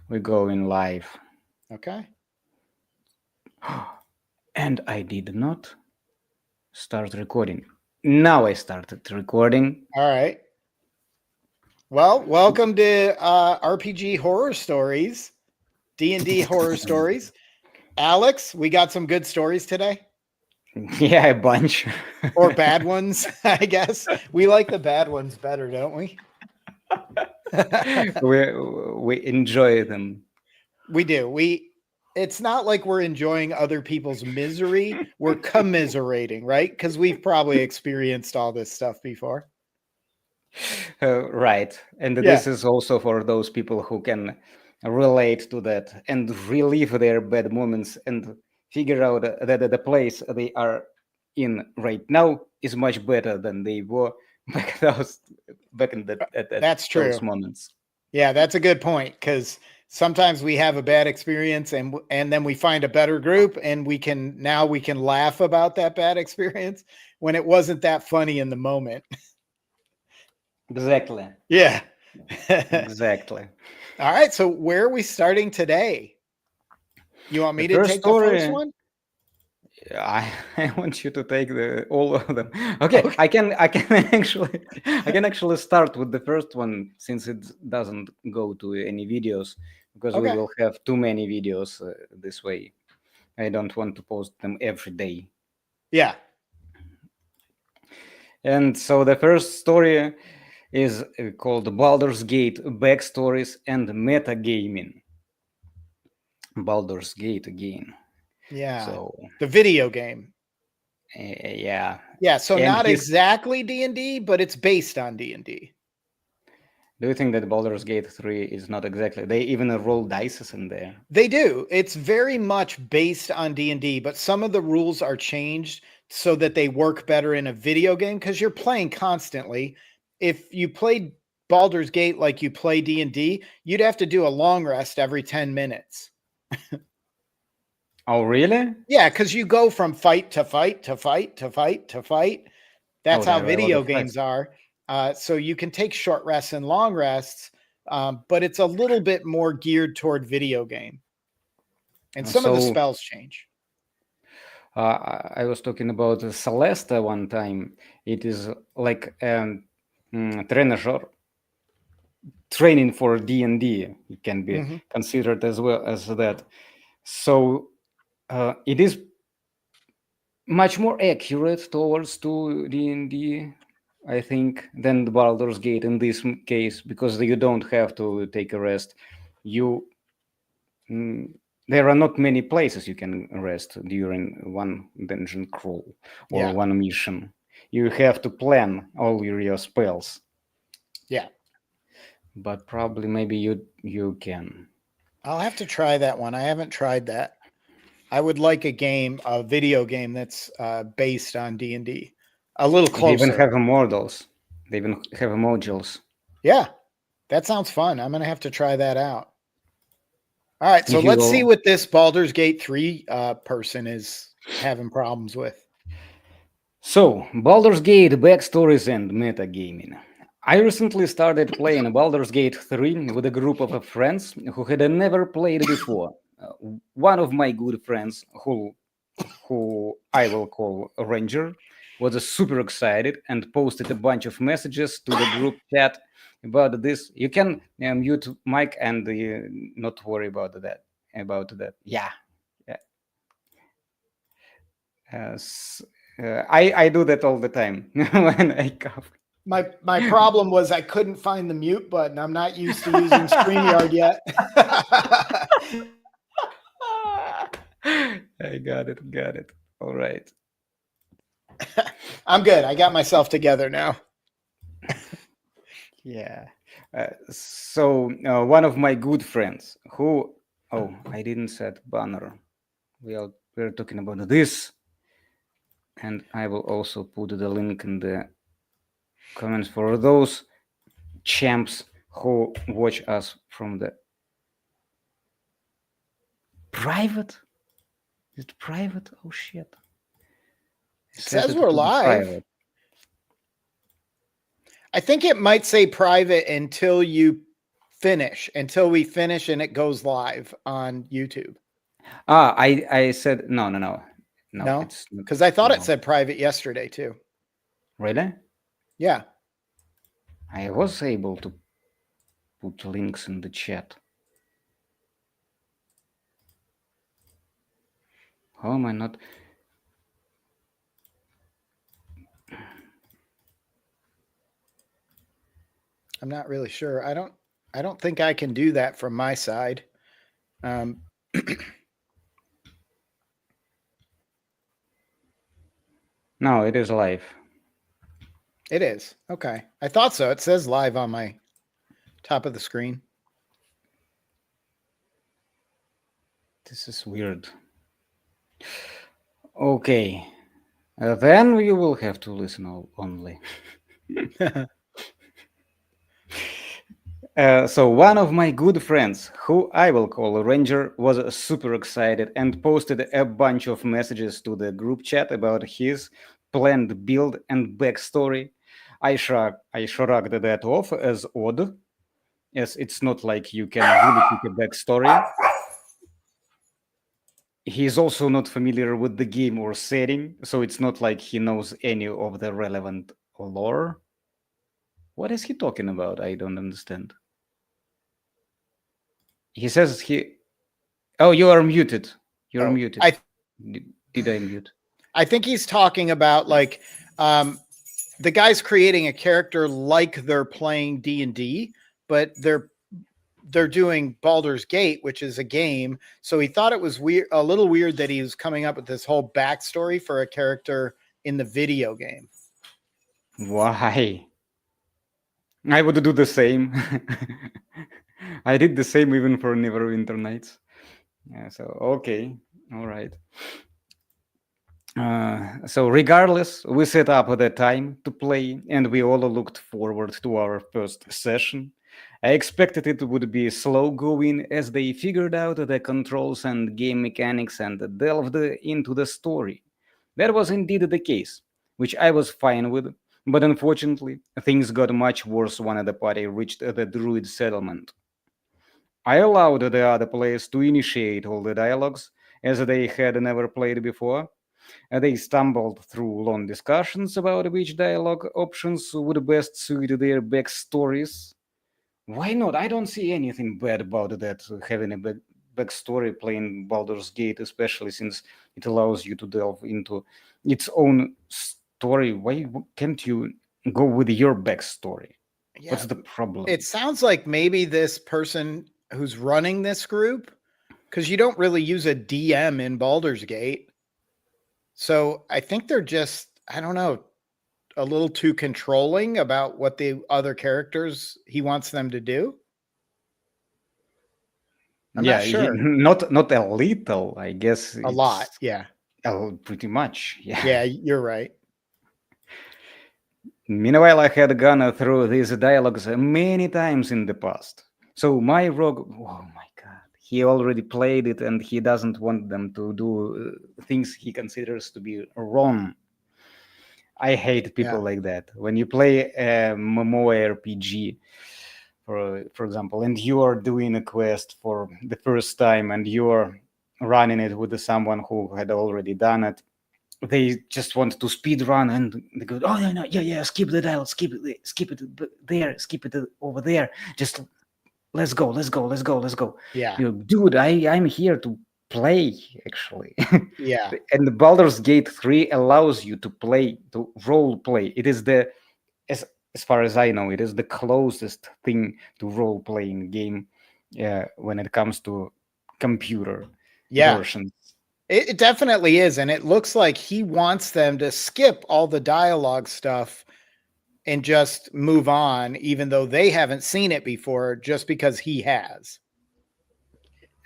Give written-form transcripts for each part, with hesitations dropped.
We're going live. Okay. And I did not start recording. Now I started recording. All right. Well, welcome to RPG Horror Stories, D&D Horror Stories. Alex, we got some good stories today, Yeah, a bunch. or bad ones, I guess. We like the bad ones better, don't we? we we enjoy them. We do. It's not like we're enjoying other people's misery. We're commiserating, right? Because we've probably experienced all this stuff before. Right. And Yeah. this is also for those people who can relate to that and relive their bad moments and figure out that the place they are in right now is much better than they were back in at That's those true. moments. Yeah, that's a good point because sometimes we have a bad experience and then we find a better group and we can laugh about that bad experience when it wasn't that funny in the moment. Exactly. Yeah. Exactly. All right, so where are we starting today? You want The me to first take the first story, one? I, I want you to take all of them. Okay, Okay. I can actually start with the first one since it doesn't go to any videos because we Okay. will have too many videos this way. I don't want to post them every day. Yeah. And so the first story is called Baldur's Gate Backstories and Metagaming. Baldur's Gate again. Yeah. So The video game. yeah, Yeah, so and not he's. exactly D&D, but it's based on D&D. Do you think that Baldur's Gate 3 is not exactly? They even roll dice in there. They do. It's very much based on D&D, but some of the rules are changed so that they work better in a video game because you're playing constantly. If you played Baldur's Gate like you play D&D, you'd have to do a long rest every 10 minutes. Oh, really? Yeah, because you go from fight to fight to fight to fight to fight. Oh, That's how there are a lot video of fights. games are. So you can take short rests and long rests, but it's a little bit more geared toward video game. And some of the So spells change. I was talking about Celeste one time. It is like trainer training for D&D. It can be Mhm. considered as well as that. So it is much more accurate towards to D&D, I think, than the Baldur's Gate in this case because you don't have to take a rest. You mm, there are not many places you can rest during one dungeon crawl or Yeah. one mission. You have to plan all your spells, Yeah. but probably maybe you can. I'll have to try that one. I haven't tried that. I would like a video game that's based on D&D. A little They even closer. have models. They even have modules. Yeah. That sounds fun. I'm going to have to try that out. All right, so If you let's see will. what this Baldur's Gate 3 person is having problems with. So, Baldur's Gate backstories and metagaming. I recently started playing Baldur's Gate 3 with a group of friends who had never played before. One of my good friends, who I will call Ranger, was super excited and posted a bunch of messages to the group chat about this. You can mute Mike and not worry about that. Yeah. Yeah. I do that all the time when I cough. My problem was I couldn't find the mute button. I'm not used to using StreamYard yet. I got it. Got it. All right. I'm good. I got myself together now. Yeah. So one of my good friends who, oh, I didn't set banner. We're talking about this, and I will also put the link in the comments for those champs who watch us from the private. Is it private? Oh shit! I It set says it we're to the live. private. I think it might say private until you finish until we finish and it goes live on YouTube. I said no. No, It's not, because I thought it no. said private yesterday too. Really? Yeah. I was able to put links in the chat. How am I not? I'm not really sure. I don't think I can do that from my side. No, it is live. It is. Okay. I thought so. It says live on my top of the screen. This is weird. Okay. Then you will have to listen only. So one of my good friends, who I will call Ranger, was super excited and posted a bunch of messages to the group chat about his planned build and backstory. I shrugged that off as odd, as it's not like you can really pick a backstory. He's also not familiar with the game or setting, so it's not like he knows any of the relevant lore. What is he talking about? I don't understand. He says he. Oh, you are muted. You're muted. Did I mute? I think he's talking about like the guy's creating a character like they're playing D&D, but they're doing Baldur's Gate, which is a game. So he thought it was weird, a little weird that he was coming up with this whole backstory for a character in the video game. Why? I would do the same. I did the same even for Neverwinter Nights. Yeah, so okay, all right. So regardless, we set up the time to play, and we all looked forward to our first session. I expected it would be slow going as they figured out the controls and game mechanics and delved into the story. That was indeed the case, which I was fine with, but unfortunately, things got much worse when the party reached the druid settlement. I allowed the other players to initiate all the dialogues, as they had never played before. They stumbled through long discussions about which dialogue options would best suit their backstories. Why not? I don't see anything bad about that, having a backstory playing Baldur's Gate, especially since it allows you to delve into its own story. Why can't you go with your backstory? Yeah, What's the problem? it sounds like maybe this person who's running this group, because you don't really use a DM in Baldur's Gate. So I think they're just, I don't know, a little too controlling about what the other characters he wants them to do. I'm not sure. Not a little, I guess. A lot, yeah. Pretty much, yeah. Yeah, you're right. Meanwhile, I had gone through these dialogues many times in the past. So my rogue, oh my god, he already played it and he doesn't want them to do things he considers to be wrong. I hate people like that. When you play a MMORPG, for example, and you are doing a quest for the first time and you're running it with someone who had already done it, they just want to speed run and they go, oh no, yeah, skip the dial, skip it there, skip it over there, just let's go. Yeah. Dude, I'm here to play, actually. Yeah. And the Baldur's Gate 3 allows you to play, to role play. It is the, as far as I know, it is the closest thing to role playing game when it comes to computer versions. It definitely is. And it looks like he wants them to skip all the dialogue stuff and just move on, even though they haven't seen it before, just because he has.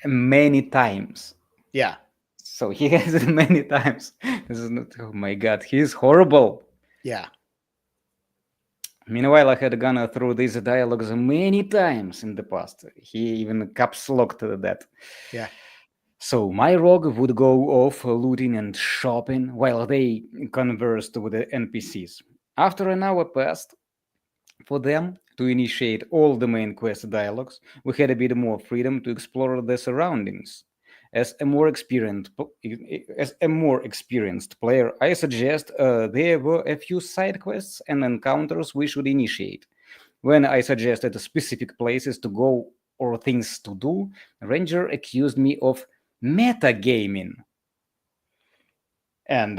Many times. Yeah. So he has it many times. This is not, oh my god, he's horrible. Yeah. Meanwhile, I had gone through these dialogues many times in the past. He even caps locked that. Yeah. So my rogue would go off looting and shopping while they conversed with the NPCs. After an hour passed, For them to initiate all the main quest dialogues, we had a bit more freedom to explore the surroundings. As a more experienced, as a more experienced player, I suggest there were a few side quests and encounters we should initiate. When I suggested specific places to go or things to do, Ranger accused me of metagaming, and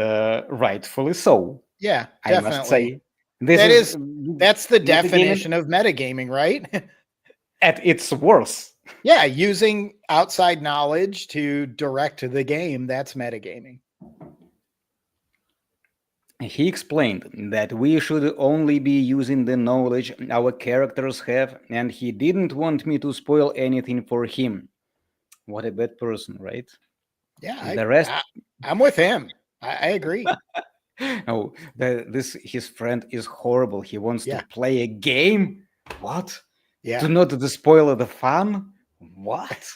rightfully so. Yeah, I must definitely. say, this That is is that's the metagaming definition of metagaming, right? at its worst. Yeah, using outside knowledge to direct the game, that's metagaming. He explained that we should only be using the knowledge our characters have, and he didn't want me to spoil anything for him. What a bad person, right? Yeah, The rest. I'm with him. I agree. Oh, this his friend is horrible. He wants to Yeah, play a game. What? yeah, To not to spoil the fun? What?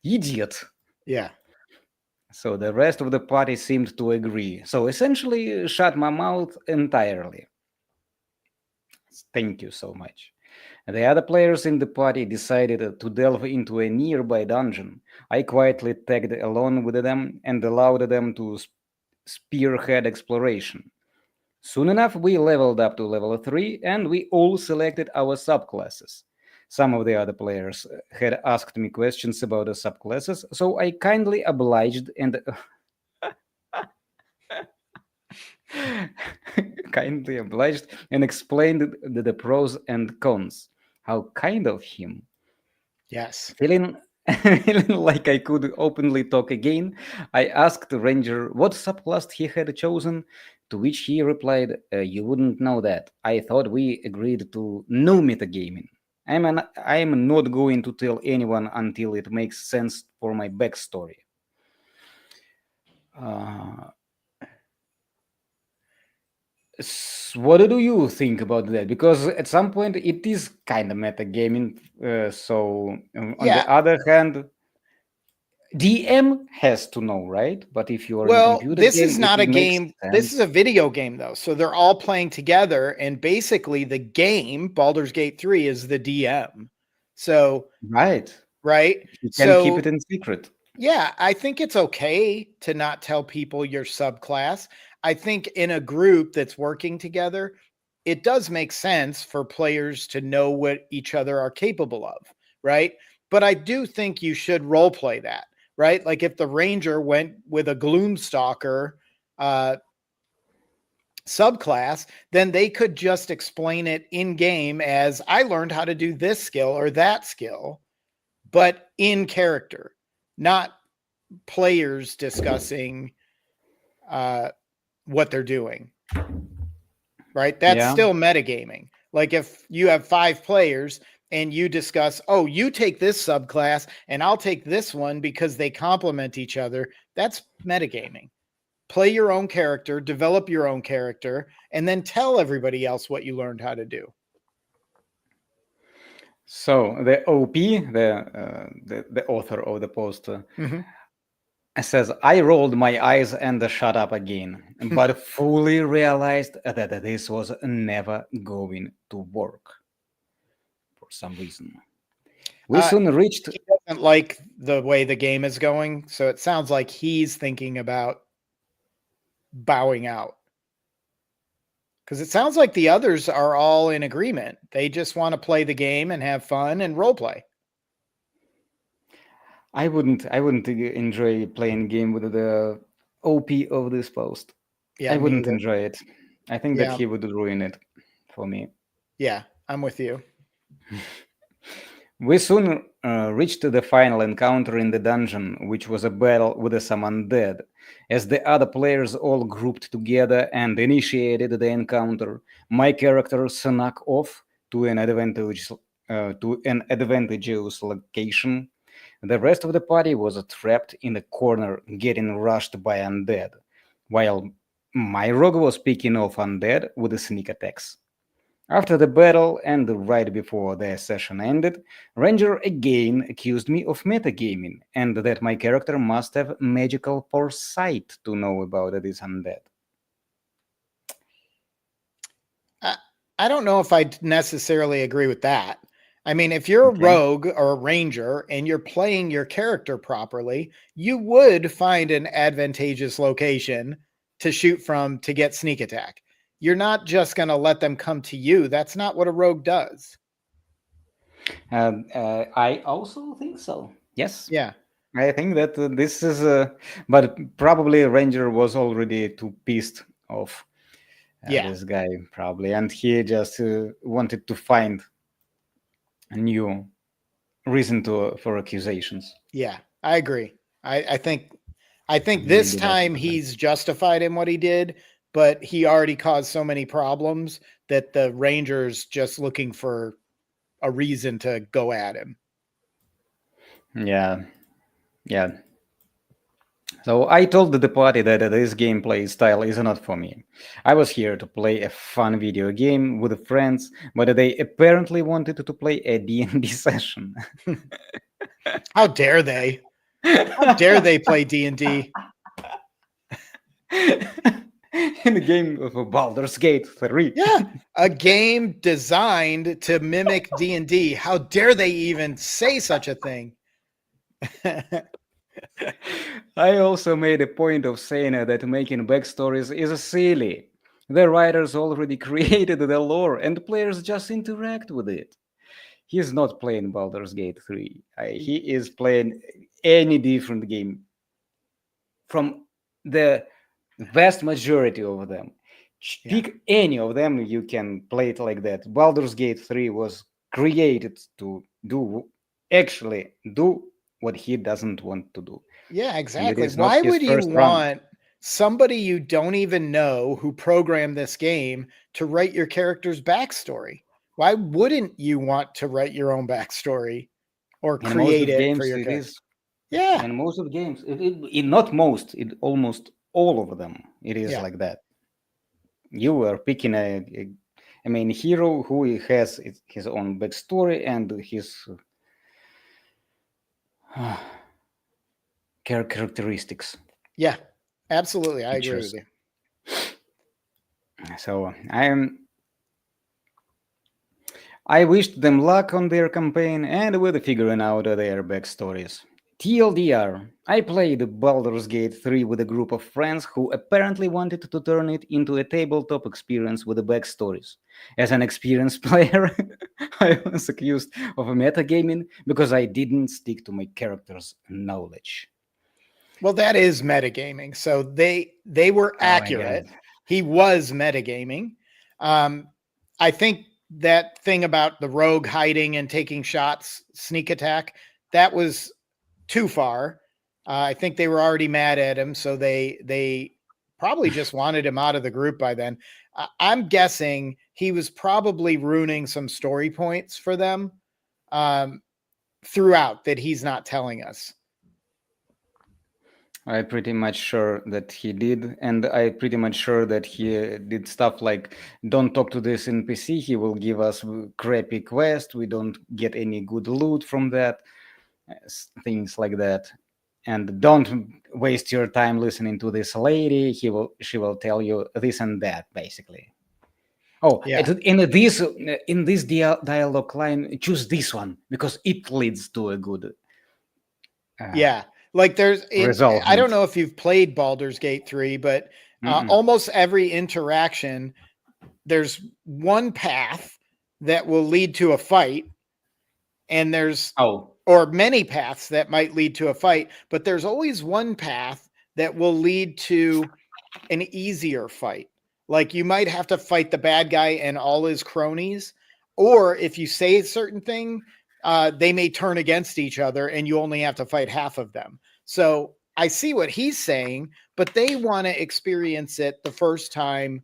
Idiot. yeah. So the rest of the party seemed to agree. So essentially, shut my mouth entirely. Thank you so much. The other players in the party decided to delve into a nearby dungeon. I quietly tagged along with them and allowed them to spearhead exploration. Soon enough, we leveled up to level 3 and we all selected our subclasses. Some of the other players had asked me questions about the subclasses, so I kindly obliged and kindly obliged and explained the pros and cons. How kind of him. Yes. Feeling, feeling like I could openly talk again, I asked the ranger what subclass he had chosen, to which he replied, "You wouldn't know that. I thought we agreed to no metagaming. I'm not going to tell anyone until it makes sense for my backstory." Uh, what do you think about that? Because at some point it is kind of metagaming. On the Yeah. other hand, DM has to know, right? But if you are in Well, computer this game, is it not a makes game. This is sense. a video game, though. So they're all playing together. And basically, the game, Baldur's Gate 3, is the DM. So, Right. right. You can keep it So, in secret. yeah, I think it's okay to not tell people your subclass. I think in a group that's working together, it does make sense for players to know what each other are capable of, right? But I do think you should role play that, right? Like if the ranger went with a gloomstalker uh, subclass, then they could just explain it in game as I learned how to do this skill or that skill, but in character, not players discussing what they're doing, right? That's Yeah. still metagaming. Like if you have 5 players and you discuss, oh, you take this subclass and I'll take this one because they complement each other, that's metagaming. Play your own character, develop your own character, and then tell everybody else what you learned how to do. So the OP, the author of the post, Mm-hmm. says, "I rolled my eyes and shut up again, but fully realized that this was never going to work for some reason." We soon reached. He doesn't like the way the game is going, so it sounds like he's thinking about bowing out. Because it sounds like the others are all in agreement. They just want to play the game and have fun and role play. I wouldn't enjoy playing game with the OP of this post. Yeah, I me wouldn't either. enjoy it. I think that Yeah, he would ruin it for me. yeah, I'm with you. We soon reached the final encounter in the dungeon, which was a battle with some undead. As the other players all grouped together and initiated the encounter, my character snuck off to an advantageous location. The rest of the party was trapped in a corner, getting rushed by undead, while my rogue was picking off undead with sneak attacks. After the battle and right before the session ended, Ranger again accused me of metagaming and that my character must have magical foresight to know about this undead. Uh, I don't know if I necessarily agree with that. I mean, if you're a Okay. rogue or a ranger and you're playing your character properly, you would find an advantageous location to shoot from to get sneak attack. You're not just going to let them come to you. That's not what a rogue does. I also think so. Yes. Yeah. I think that this is, but probably Ranger was already too pissed off Yeah. this guy, probably, and he just wanted to find a new reason to for accusations. Yeah. I agree. I think this Maybe that's time what happened. he's justified in what he did, but he already caused so many problems that the Rangers just looking for a reason to go at him. Yeah, yeah. So I told the party that this gameplay style is not for me. I was here to play a fun video game with friends, but they apparently wanted to play a D&D session. How dare they? How dare they play D&D? In a game of Baldur's Gate 3. Yeah, a game designed to mimic D&D. How dare they even say such a thing? I also made a point of saying that making backstories is silly. The writers already created the lore and players just interact with it. He's not playing Baldur's Gate 3. He is playing any different game from the vast majority of them. Yeah. Pick any of them, you can play it like that. Baldur's Gate 3 was created to actually do what he doesn't want to do. Yeah, And it exactly. is not Why his would you first run. want somebody you don't even know who programmed this game to write your character's backstory? Why wouldn't you want to write your own backstory or In most create of it for games, your it character? is. Yeah. In most of games, not most, it almost all of them, it is Yeah. like that. You are picking a main hero who has his own backstory and his characteristics. Yeah. Absolutely. I agree with Features. you. So I wished them luck on their campaign and with figuring out their backstories. TLDR, I played Baldur's Gate 3 with a group of friends who apparently wanted to turn it into a tabletop experience with backstories. As an experienced player, I was accused of metagaming because I didn't stick to my character's knowledge. Well, that is metagaming. So they were Oh my god. accurate. He was metagaming. I think that thing about the rogue hiding and taking shots, sneak attack, that was too far. I think they were already mad at him, so they probably just wanted him out of the group by then. I'm guessing he was probably ruining some story points for them throughout that he's not telling us. I'm pretty much sure that he did, and I'm pretty much sure that he did stuff like, "Don't talk to this NPC. He will give us crappy quest. We don't get any good loot from that." Things like that. And don't waste your time listening to this lady. She will tell you this and that, basically. Oh, Yeah. in this dialogue line, choose this one because it leads to a good Yeah. Like result. I don't know if you've played Baldur's Gate 3, but Mm-mm. almost every interaction, there's one path that will lead to a fight, and or many paths that might lead to a fight, but there's always one path that will lead to an easier fight. Like you might have to fight the bad guy and all his cronies, or if you say a certain thing, they may turn against each other and you only have to fight half of them. So I see what he's saying, but they want to experience it the first time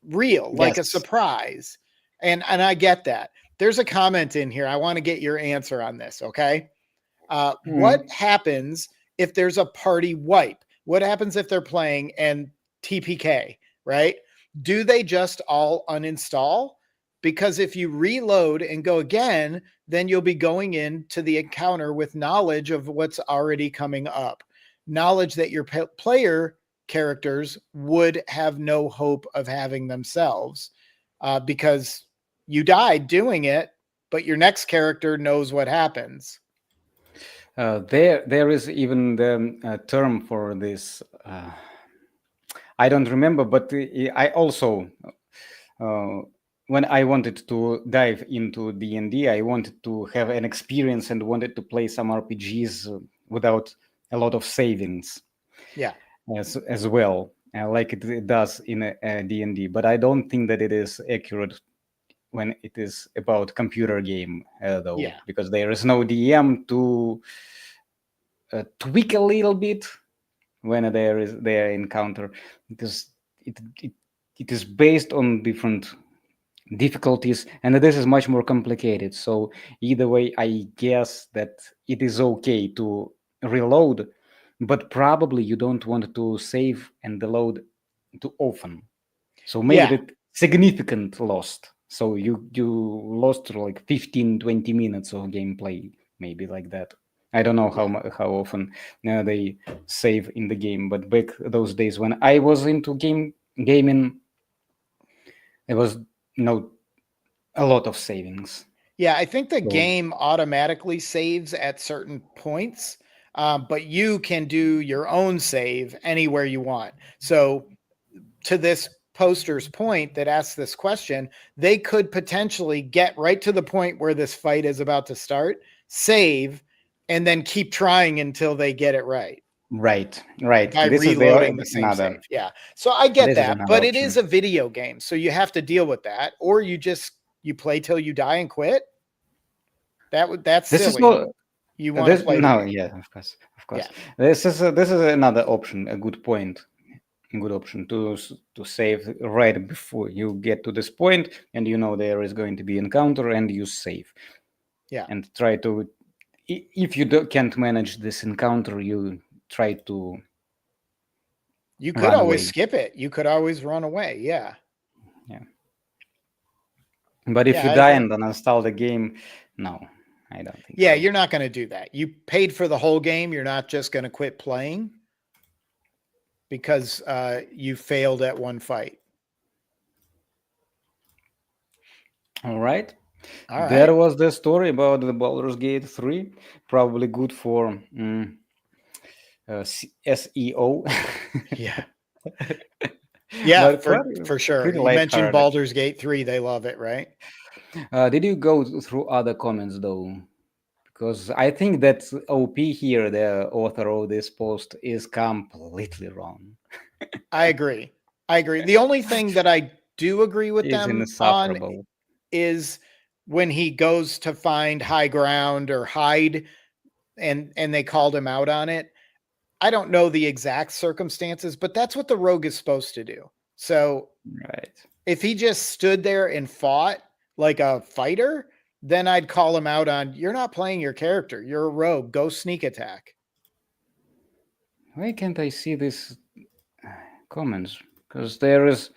real, like a Yes. surprise. And I get that. There's a comment in here. I want to get your answer on this, okay? What Mm. happens if there's a party wipe? What happens if they're playing and TPK, right? Do they just all uninstall? Because if you reload and go again, then you'll be going into the encounter with knowledge of what's already coming up, knowledge that your player characters would have no hope of having themselves. because you died doing it, but your next character knows what happens. There is even the term for this. I don't remember, but I also, when I wanted to dive into D&D, I wanted to have an experience and wanted to play some RPGs without a lot of savings. Yeah. As well, like it does in a D&D. But I don't think that it is accurate when it is about computer game, though, Yeah. because there is no DM to tweak a little bit when there is their encounter, because it is based on different difficulties, and this is much more complicated. So either way, I guess that it is okay to reload, but probably you don't want to save and load too often. So maybe Yeah. that significant lost. So you lost like 15-20 minutes of gameplay, maybe like that. I don't know how often they save in the game, but back those days when I was into gaming, there was no a lot of savings. Yeah, I think the So game automatically saves at certain points, but you can do your own save anywhere you want. So, to this poster's point that asks this question, they could potentially get right to the point where this fight is about to start, save, and then keep trying until they get it right right. by This is reloading the same another. save. Yeah. So I get This is that, another but it is option. a video game. So you have to deal with that, or you play till you die and quit. That's This is silly. not. You want to This play the no, game. yeah, of course, of Yeah. course. This is another option, a good point, a good option to save right before you get to this point, and you know there is going to be encounter, and you save, Yeah. and try to. If you can't manage this encounter, you try to You could run always away. skip it. You could always run away. Yeah. Yeah, but if Yeah, you I die agree. and uninstall the game, no, I don't think Yeah, so. you're not going to do that. You paid for the whole game. You're not just going to quit playing because you failed at one fight. All right. All right. There was the story about the Baldur's Gate 3. Probably good for SEO. Yeah. Yeah, But for sure. pretty You mentioned lighthearted. Baldur's Gate 3. They love it, right? Did you go through other comments though? Because I think that OP here, the author of this post, is completely wrong. I agree. I agree. The only thing that I do agree with Is them on insufferable. is when he goes to find high ground or hide and they called him out on it. I don't know the exact circumstances, but that's what the rogue is supposed to do. So Right. if he just stood there and fought like a fighter, then I'd call him out on you're not playing your character. You're a rogue. Go sneak attack. Why can't I see these comments? Because there is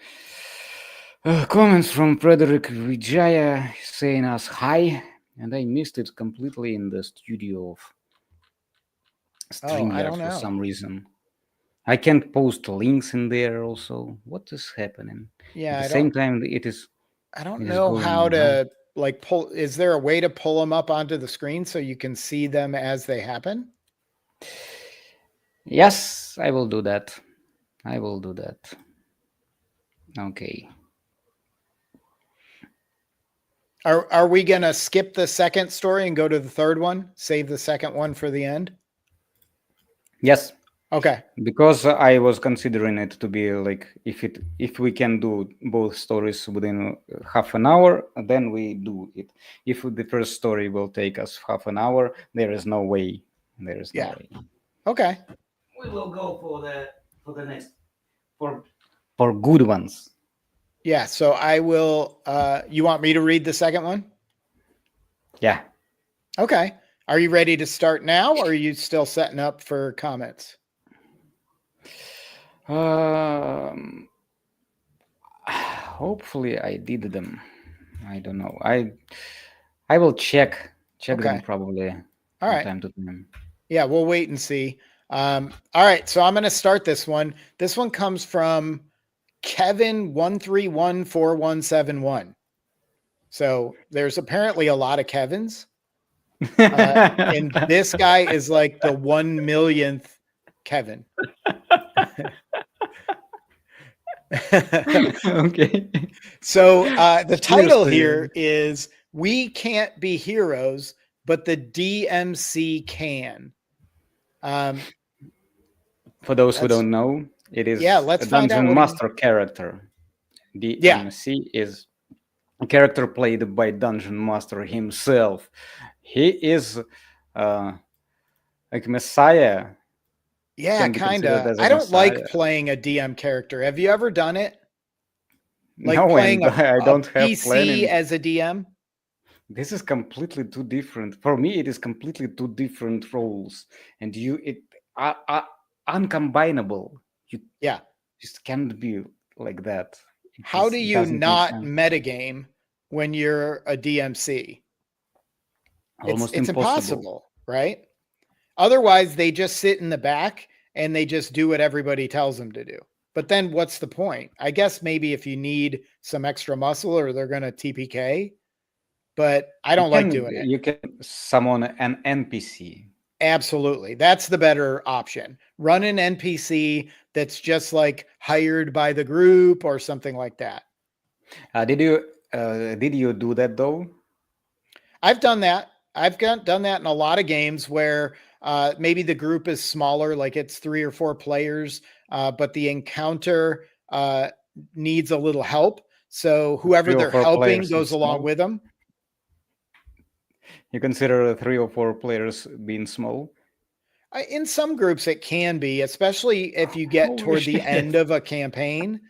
comments from Frederick Vijaya saying us hi, and I missed it completely in the studio of Oh, I StreamYard don't for know. some reason. I can't post links in there also. What is happening? At Yeah, the same time, it is I don't it is know how going well. to like pull. Is there a way to pull them up onto the screen so you can see them as they happen? Yes, I will do that. I will do that. Okay. Are we gonna skip the second story and go to the third one? Save the second one for the end? Yes, Okay. because I was considering it to be like if we can do both stories within half an hour, then we do it. If the first story will take us half an hour, there is no way. There is no Yeah. way. Okay. We will go for the next for for good ones. Yeah. So I will you want me to read the second one? Yeah. Okay. Are you ready to start now or are you still setting up for comments? Hopefully I did them. I don't know. I will check them Okay. probably All from right. time to time. Yeah, we'll wait and see. All right, so I'm going to start this one. This one comes from Kevin 1314171. So there's apparently a lot of Kevins. And this guy is like the 1 millionth Kevin. Okay. So the title Seriously. here is "We Can't Be Heroes, but the DMC Can." For those who That's don't know, it is yeah. a Let's find out dungeon what he. master character. The Yeah, MC is a character played by dungeon master himself. He is like messiah. yeah, Can be kind considered of. as a I don't messiah. like playing a DM character. Have you ever done it? Like No, playing and I a don't have PC planning. as a DM? This is completely two different. For me, it is completely two different roles, and it are uncombinable. You Yeah. just can't be like that. It How do just you doesn't make not sense. metagame when you're a DMC? Almost It's impossible. impossible, right? Otherwise, they just sit in the back and they just do what everybody tells them to do. But then what's the point? I guess maybe if you need some extra muscle or they're going to TPK, but I don't like doing it. You can summon an NPC. Absolutely. That's the better option. Run an NPC that's just like hired by the group or something like that. Did you do that though? I've done that. Done that in a lot of games where maybe the group is smaller, like it's 3 or 4 players, but the encounter needs a little help. So whoever 3 or they're 4 helping players goes is along small. with them. You consider 3 or 4 players being small? In some groups, it can be, especially if you get Holy toward the shit. end of a campaign.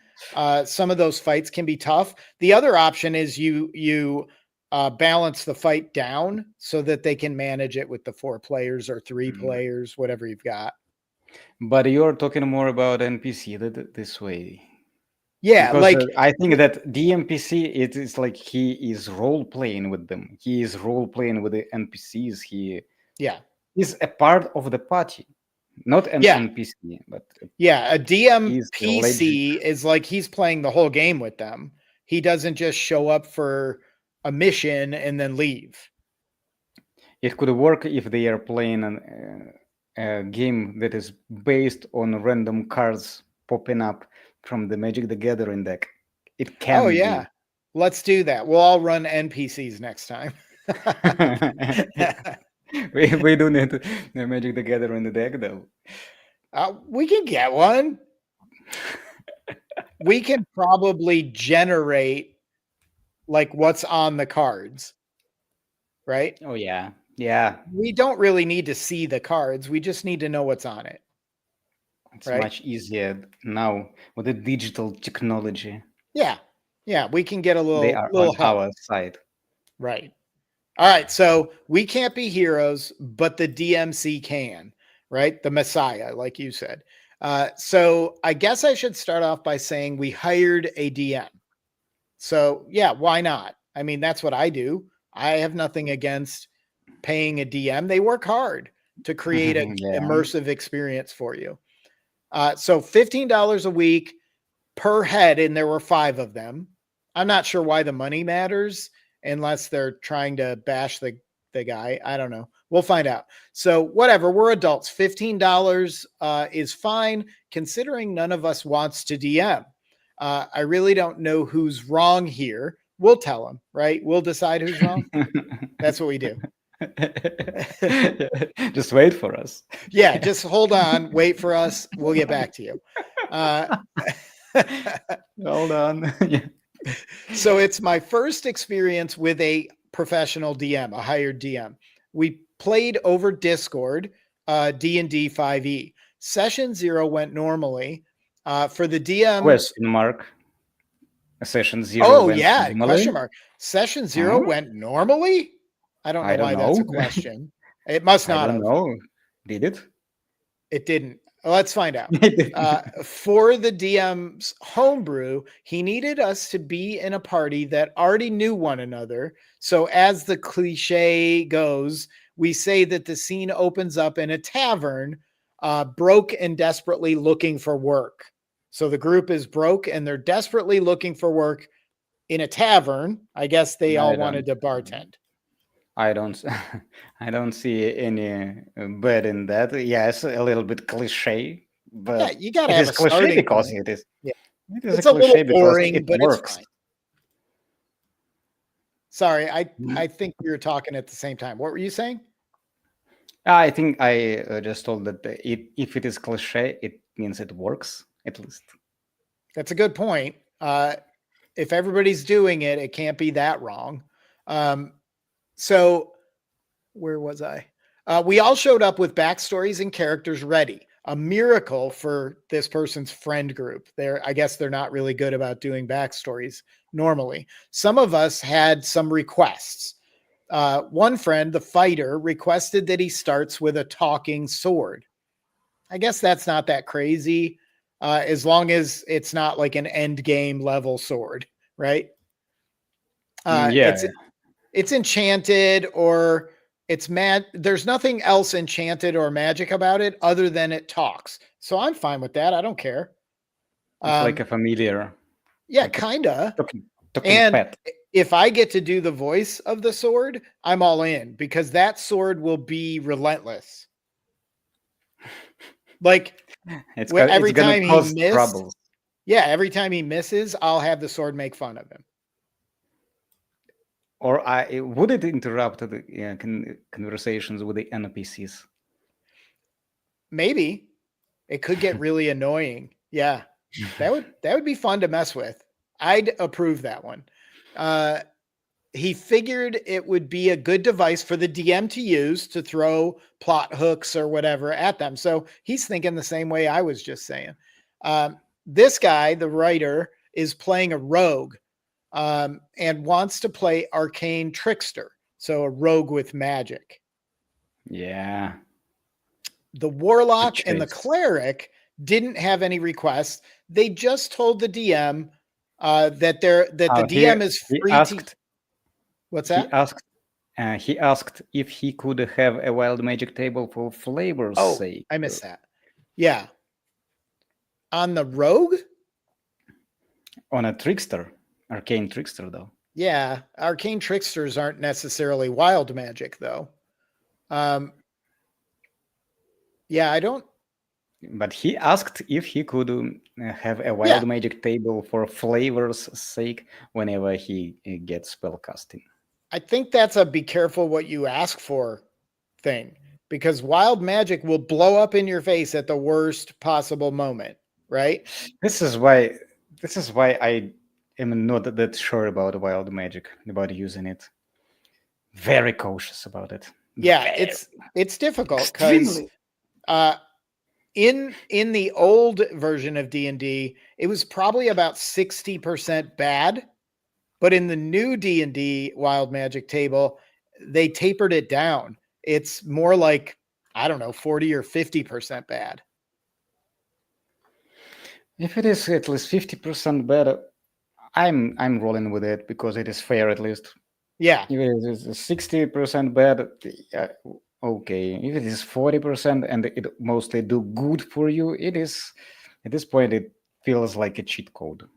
Some of those fights can be tough. The other option is you balance the fight down so that they can manage it with the 4 players or 3 players, whatever you've got. But you're talking more about NPC this way. Yeah, Because like I think that the NPC, it is like he is role playing with them. He is role playing with the NPCs. He yeah. is a part of the party, not an Yeah. NPC, but Yeah, a DM he's a legit. PC is like he's playing the whole game with them. He doesn't just show up for a mission and then leave. It could work if they are playing a game that is based on random cards popping up from the Magic the Gathering deck. It can Oh be. yeah. Let's do that. We'll all run NPCs next time. we do need the Magic the Gathering deck though. We can get one. We can probably generate like what's on the cards, right? Oh yeah, yeah. We don't really need to see the cards. We just need to know what's on it. It's Right? much easier now with the digital technology. Yeah. Yeah, we can get a They are little on help. our side. Right. All right. So we can't be heroes, but the DMC can, right? The Messiah, like you said. So I guess I should start off by saying we hired a DM. So yeah, why not? I mean, that's what I do. I have nothing against paying a DM. They work hard to create an Yeah. immersive experience for you. So $15 a week per head, and there were 5 of them. I'm not sure why the money matters unless they're trying to bash the guy. I don't know. We'll find out. So whatever, we're adults. $15 is fine, considering none of us wants to DM. I really don't know who's wrong here. We'll tell them, right? We'll decide who's wrong. That's what we do. Just wait for us. Yeah, just hold on. Wait for us. We'll get back to you. Hold on. Yeah. So it's my first experience with a professional DM, a hired DM. We played over Discord, D&D 5e. Session 0 went normally. For the DMs, Question mark. Session 0 oh went yeah, normally? question mark. Session 0 went normally? I don't know I don't why that's a know. question. It must I not don't have. know. Did it? It didn't. Let's find out. For the DM's homebrew, he needed us to be in a party that already knew one another. So as the cliche goes, we say that the scene opens up in a tavern, broke and desperately looking for work. So the group is broke and they're desperately looking for work in a tavern. I guess they all wanted to bartend. I don't I don't see any bad in that. Yeah, it's a little bit cliche, but Yeah, you got to it have is a cliche starting because point. it is. Yeah. It is a It's a little cliche because boring, it but it's works. fine. Sorry, I think we were talking at the same time. What were you saying? I think I just told that if it is cliche, it means it works at least. That's a good point. If everybody's doing it, it can't be that wrong. So where was I? We all showed up with backstories and characters ready. A miracle for this person's friend group. I guess they're not really good about doing backstories normally. Some of us had some requests. One friend, the fighter, requested that he starts with a talking sword. I guess that's not that crazy, as long as it's not like an end game level sword, right? Yeah, It's enchanted or it's mad. There's nothing else enchanted or magic about it other than it talks. So I'm fine with that. I don't care. it's like a familiar, Yeah, like a kinda. talking And pet. if I get to do the voice of the sword, I'm all in because that sword will be relentless. Like It's every gonna time he cause missed, troubles. yeah, every time he misses, I'll have the sword make fun of him. Or would it interrupt the conversations with the NPCs? Maybe it could get really annoying. Yeah, that would be fun to mess with. I'd approve that one. He figured it would be a good device for the DM to use to throw plot hooks or whatever at them. So he's thinking the same way I was just saying. This guy, the writer, is playing a rogue and wants to play arcane trickster. So a rogue with magic. Yeah. The warlock Good and the choice. cleric didn't have any requests. They just told the DM that the DM is He free to. asked. What's He that? asked. He asked if he could have a wild magic table for flavor's Oh, sake. I missed that. Yeah. On the rogue? On a trickster, arcane trickster, though. Yeah. Arcane tricksters aren't necessarily wild magic, though. Yeah, I don't. But he asked if he could have a wild magic table for flavor's sake whenever he gets spellcasting. I think that's a be careful what you ask for thing because wild magic will blow up in your face at the worst possible moment, right? This is why I am not that sure about wild magic, about using it. Very cautious about it. Yeah, Very, it's difficult because in the old version of D&D, it was probably about 60% bad, but in the new D&D wild magic table, they tapered it down. It's more like, I don't know, 40 or 50% bad. If it is at least 50% better, I'm rolling with it because it is fair at least. Yeah. If it is 60% bad, okay. If it is 40% and it mostly do good for you, it is at this point it feels like a cheat code.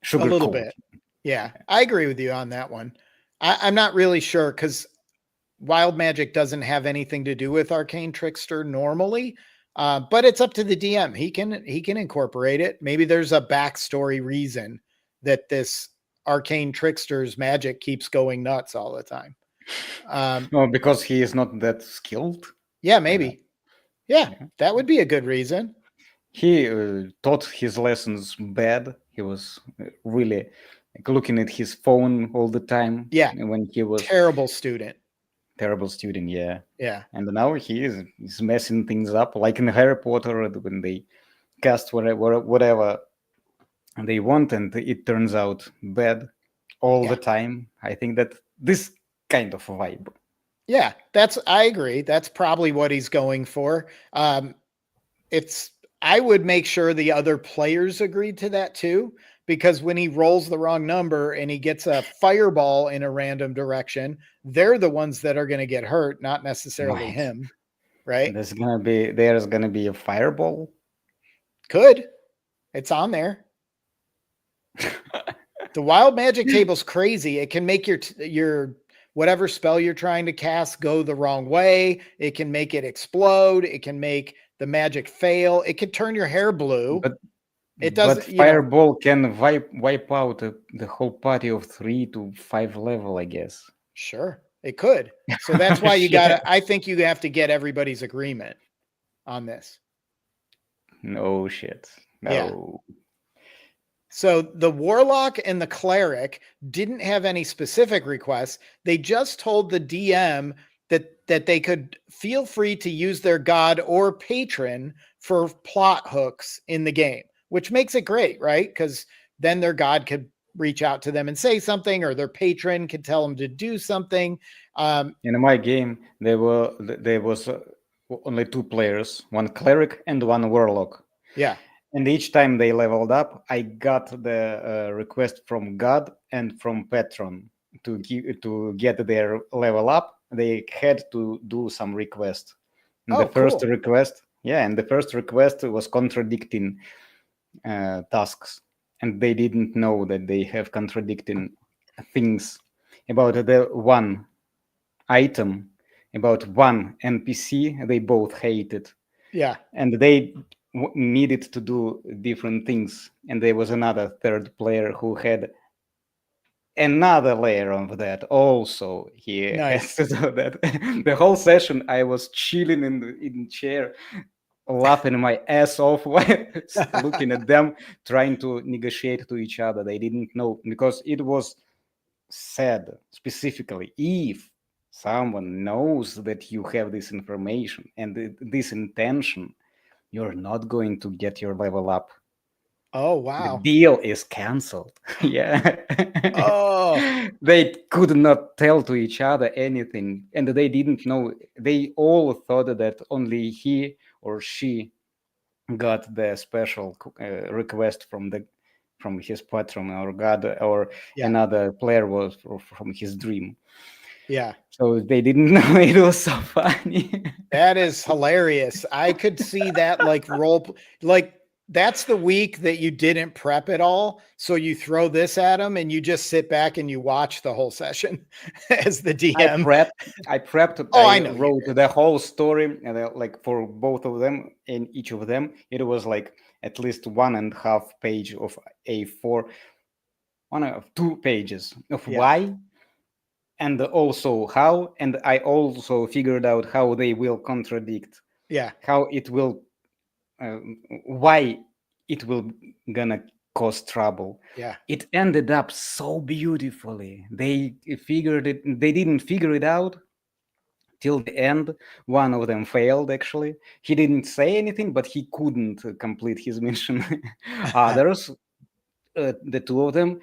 Sugar a little code. bit. Yeah, I agree with you on that one. I'm not really sure because wild magic doesn't have anything to do with arcane trickster normally, but it's up to the DM. He can incorporate it. Maybe there's a backstory reason that this arcane trickster's magic keeps going nuts all the time. No, because he is not that skilled. Yeah, maybe. Yeah, that would be a good reason. He taught his lessons bad. He was really looking at his phone all the time. Yeah, when he was terrible student. Terrible student, yeah. Yeah. And now he's messing things up, like in Harry Potter when they cast whatever they want, and it turns out bad all the time. I think that this kind of vibe. Yeah, I agree. That's probably what he's going for. I would make sure the other players agreed to that too, because when he rolls the wrong number and he gets a fireball in a random direction, they're the ones that are going to get hurt, not necessarily him. Right? There's gonna be a fireball. Could. It's on there. The wild magic table's crazy. It can make your whatever spell you're trying to cast go the wrong way. It can make it explode. It can make the magic fail. It can turn your hair blue. But It but doesn't, fireball can wipe out the whole party of 3 to 5 level, I guess. Sure, it could. So that's why you Shit. gotta, I think you have to get everybody's agreement on this. No shit. No. Yeah. So the warlock and the cleric didn't have any specific requests. They just told the DM that they could feel free to use their god or patron for plot hooks in the game, which makes it great, right? Because then their god could reach out to them and say something, or their patron could tell them to do something. In my game, there was only 2 players, one cleric and one warlock. Yeah. And each time they leveled up, I got the request from God and from Patron to get their level up. They had to do some request. And Oh, the first cool. request, and the first request was contradicting tasks, and they didn't know that they have contradicting things about the one item, about one NPC they both hated. Yeah. And they needed to do different things, and there was another third player who had another layer of that also. He Nice. has to do that. The whole session I was chilling in the chair, laughing my ass off while looking at them trying to negotiate to each other. They didn't know, because it was said specifically, if someone knows that you have this information and this intention, you're not going to get your level up. Oh, The wow. deal is canceled. Yeah. Oh. They could not tell to each other anything, and they didn't know. They all thought that only he or she got the special request from his patron or god, or another player was from his dream. Yeah. So they didn't know. It was so funny. That is hilarious. I could see that like that's the week that you didn't prep at all. So you throw this at them and you just sit back and you watch the whole session as the DM. I prepped. Oh, I I know. wrote the whole story, like for both of them, and each of them, it was like at least 1.5 page of A4, 2 pages of why, and also how, and I also figured out how they will contradict. Yeah. How it will, why it will gonna cause trouble. Yeah. It ended up so beautifully. They figured it. They didn't figure it out till the end. One of them failed, actually. He didn't say anything, but he couldn't complete his mission. Others, the 2 of them,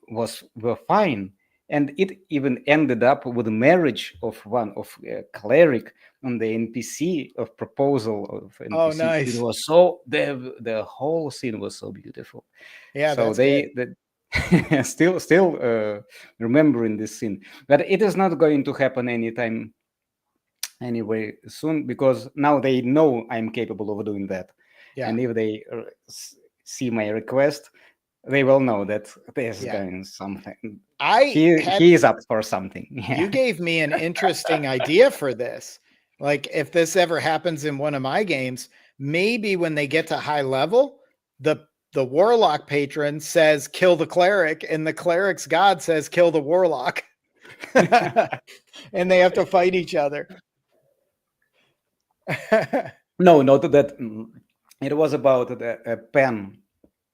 were fine. And it even ended up with the marriage of one of a cleric on the NPC of proposal of NPC. Oh, nice. It was so the whole scene was so beautiful. Yeah, so that's they still remembering this scene, but it is not going to happen anytime anyway soon, because now they know I'm capable of doing that. Yeah. And if they see my request, they will know that there's going something. He is up for something. Yeah. You gave me an interesting idea for this. Like, if this ever happens in one of my games, maybe when they get to high level, the warlock patron says kill the cleric, and the cleric's god says kill the warlock. And they have to fight each other. No, not that. It was about a pen.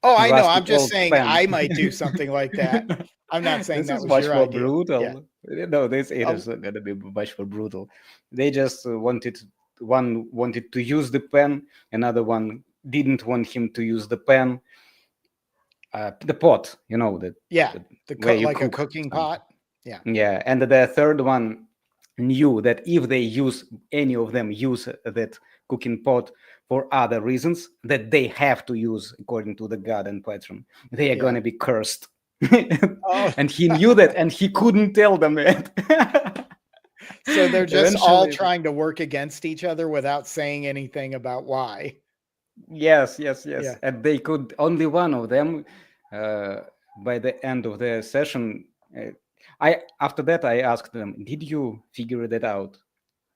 Oh, I know. I'm just saying I might do something like that. I'm not saying this that is was much your more idea. brutal. Yeah. No, it is going to be much more brutal. They just wanted to use the pen, another one didn't want him to use the pen. The pot, that. Yeah, like a cooking pot. Yeah. Yeah, and the third one knew that if they use any of them use that cooking pot for other reasons that they have to use according to the god and patron, they are going to be cursed. And he knew that, and he couldn't tell them that. So they're just all trying to work against each other without saying anything about why. Yes, yes, Yeah. yes. And they could only one of them uh, by the end of the session. I after that I asked them, "Did you figure that out?"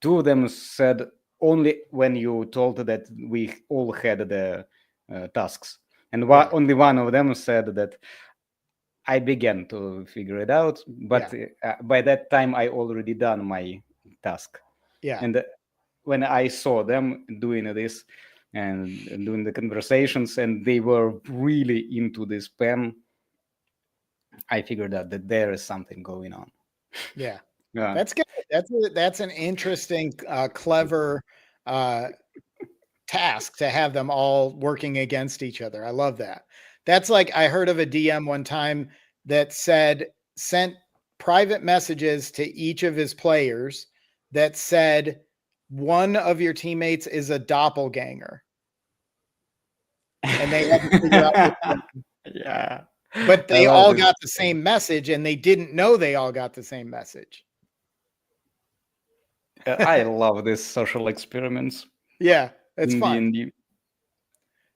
Two of them said only when you told that we all had the tasks, and Yeah. only one of them said that I began to figure it out, but Yeah. by that time I already done my task. Yeah. And when I saw them doing this and doing the conversations, and they were really into this pen, I figured out that there is something going on. Yeah. Yeah. That's good. That's an interesting, clever task to have them all working against each other. I love that. That's like I heard of a DM one time that sent private messages to each of his players that said one of your teammates is a doppelganger, and they had to figure out which one. Yeah. But I they love all this. got the same message, and they didn't know they all got the same message. I love these social experiments Yeah, it's in fun. D&D.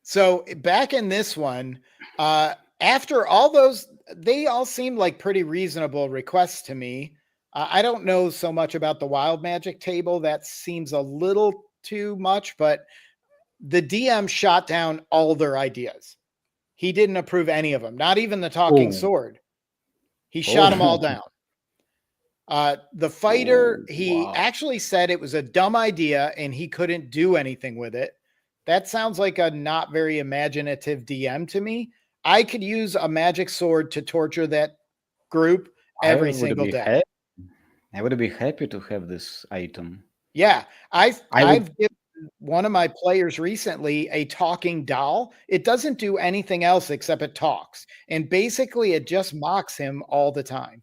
So back in this one, after all those, they all seemed like pretty reasonable requests to me. I don't know so much about the wild magic table. That seems a little too much, but the DM shot down all their ideas. He didn't approve any of them, not even the talking Oh, sword. He shot them all oh, down. The fighter, oh, he wow. actually said it was a dumb idea and he couldn't do anything with it. That sounds like a not very imaginative DM to me. I could use a magic sword to torture that group I every would single be day. happy. I would be happy to have this item. Yeah, I would. I've given one of my players recently a talking doll. It doesn't do anything else except it talks, and basically it just mocks him all the time.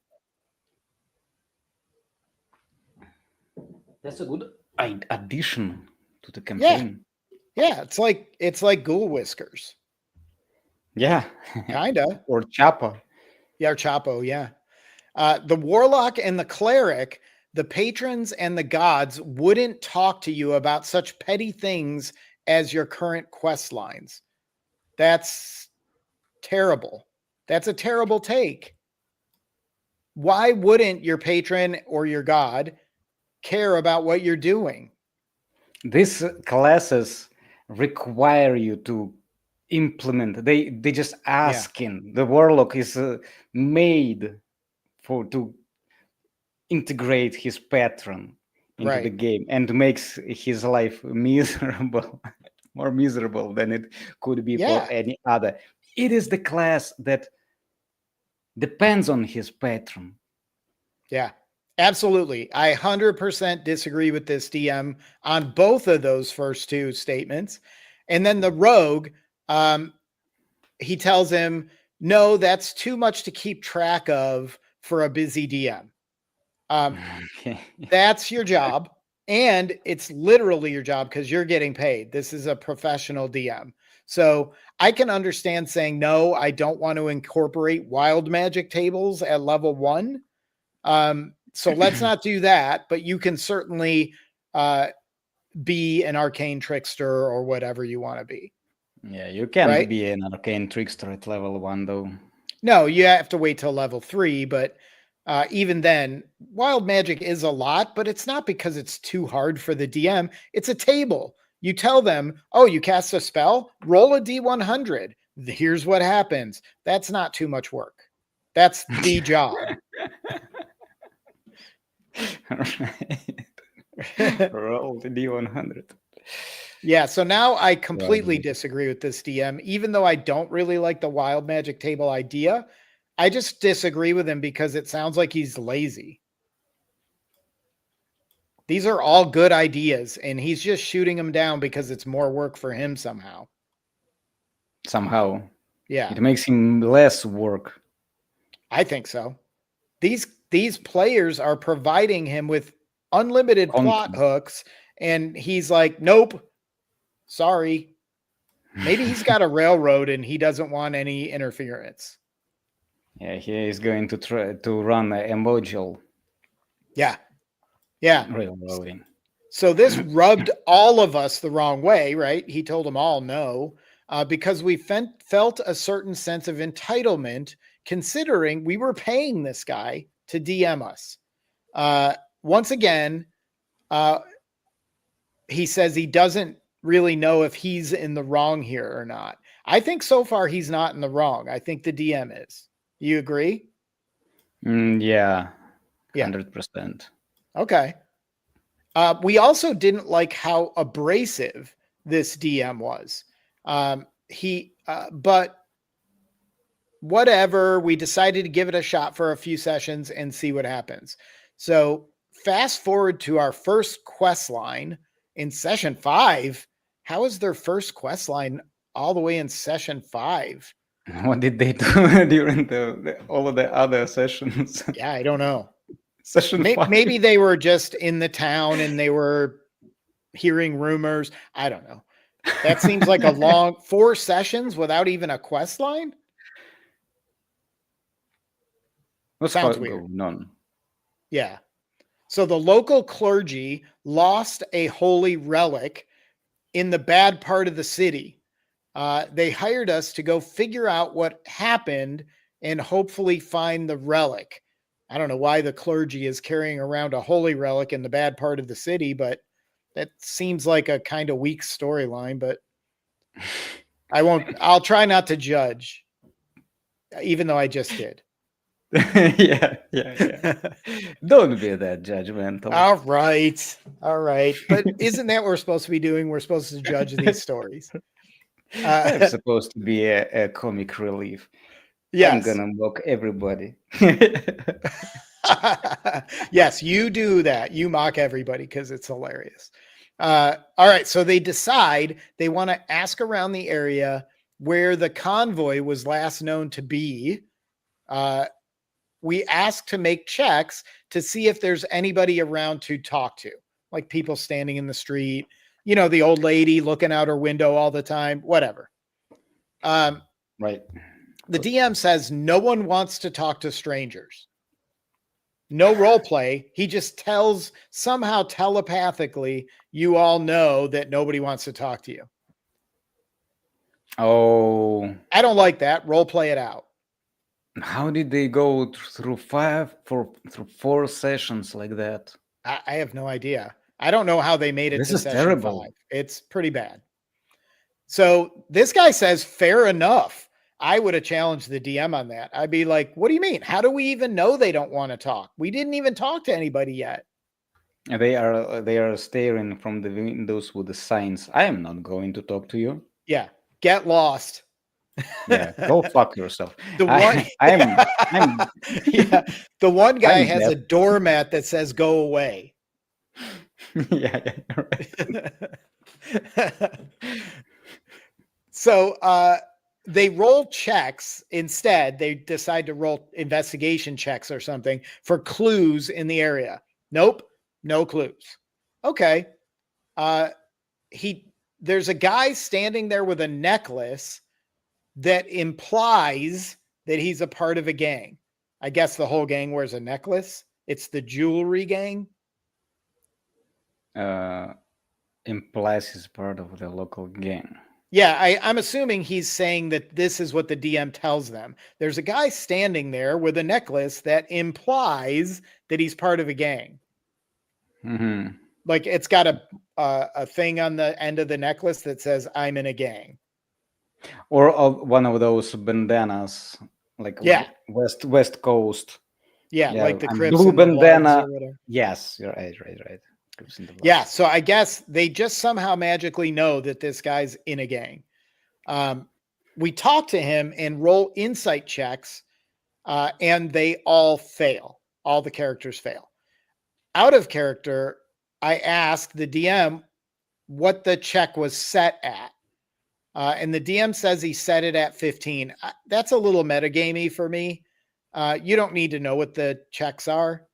That's a good addition to the Yeah, campaign. yeah, it's like Ghoul Whiskers, Yeah, kinda. or Chapa. Yeah, or Chapo, yeah. The warlock and the cleric, the patrons and the gods wouldn't talk to you about such petty things as your current quest lines. That's terrible. That's a terrible take. Why wouldn't your patron or your god care about what you're doing? These classes require you to implement. They just Yeah, asking. The warlock is made for to integrate his patron into the right. game and makes his life miserable, more miserable than it could be for Yeah, any other. It is the class that depends on his patron. yeah. Absolutely. I 100% disagree with this DM on both of those first two statements. And then the rogue, um, he tells him, no, that's too much to keep track of for a busy DM. Okay. That's your job. And it's literally your job because you're getting paid. This is a professional DM. So I can understand saying, no, I don't want to incorporate wild magic tables at level 1. So let's not do that. But you can certainly be an arcane trickster or whatever you want to be. Yeah, you can't Right. be an arcane trickster at level 1 though. No, you have to wait till level 3, but even then, wild magic is a lot, but it's not because it's too hard for the DM. It's a table. You tell them, oh, you cast a spell, roll a D100. Here's what happens. That's not too much work. That's the job. Roll the D100. Yeah, so now I completely disagree with this DM, even though I don't really like the wild magic table idea. I just disagree with him because it sounds like he's lazy. These are all good ideas, and he's just shooting them down because it's more work for him somehow. Somehow. Yeah, It makes him less work. I think so. These players are providing him with unlimited plot Content. hooks, and he's like, nope, sorry. Maybe he's got a railroad and he doesn't want any interference. Yeah, he is going to try to run a module Yeah. Yeah. railroading. So this rubbed all of us the wrong way, right? He told them all no, because we felt a certain sense of entitlement, considering we were paying this guy to DM us. Once again, he says he doesn't really know if he's in the wrong here or not. I think so far he's not in the wrong. I think the DM is. You agree? Yeah, Yeah. 100%. Okay. We also didn't like how abrasive this DM was. But whatever, we decided to give it a shot for a few sessions and see what happens. So fast forward to our first quest line in session 5. How is their first quest line all the way in session 5? What did they do during all of the other sessions? Yeah, I don't know. Session 5. Maybe they were just in the town and they were hearing rumors. I don't know. That seems like a long 4 sessions without even a quest line. What's Sounds weird. None. Yeah. So the local clergy lost a holy relic in the bad part of the city. They hired us to go figure out what happened and hopefully find the relic. I don't know why the clergy is carrying around a holy relic in the bad part of the city, but that seems like a kind of weak storyline, but I'll try not to judge, even though I just did. yeah. Don't be that judgmental. All right. But isn't that what we're supposed to be doing? We're supposed to judge these stories. I'm supposed to be a comic relief. Yes. I'm gonna mock everybody. Yes, you do that. You mock everybody because it's hilarious. All right. So they decide they want to ask around the area where the convoy was last known to be. We ask to make checks to see if there's anybody around to talk to, like people standing in the street, the old lady looking out her window all the time, whatever. Right. The DM says no one wants to talk to strangers. No role play. He just tells somehow telepathically, you all know that nobody wants to talk to you. Oh. I don't like that. Role play it out. How did they go through 4 sessions like that? I have no idea. I don't know how they made it This to is session terrible. 5. It's pretty bad. So this guy says, fair enough. I would have challenged the DM on that. I'd be like, what do you mean? How do we even know they don't want to talk? We didn't even talk to anybody yet. They are staring from the windows with the signs. I am not going to talk to you. Yeah. Get lost. Yeah, go fuck yourself. The one, yeah, the one guy I'm has deaf. a doormat that says "Go away." yeah, right. So they roll checks instead. They decide to roll investigation checks or something for clues in the area. Nope, no clues. Okay. There's a guy standing there with a necklace that implies that he's a part of a gang. I guess the whole gang wears a necklace. It's the jewelry gang. Implies he's part of the local gang. Yeah, I'm assuming he's saying that this is what the DM tells them. There's a guy standing there with a necklace that implies that he's part of a gang. Mm-hmm. Like it's got a thing on the end of the necklace that says, I'm in a gang. Or one of those bandanas, like West Coast. Yeah, like the Crips blue and the bandana. or whatever. Yes, you're right. Yeah, so I guess they just somehow magically know that this guy's in a gang. We talk to him and roll insight checks, and they all fail. All the characters fail. Out of character, I asked the DM what the check was set at. And the DM says he set it at 15. That's a little metagamey for me. You don't need to know what the checks are.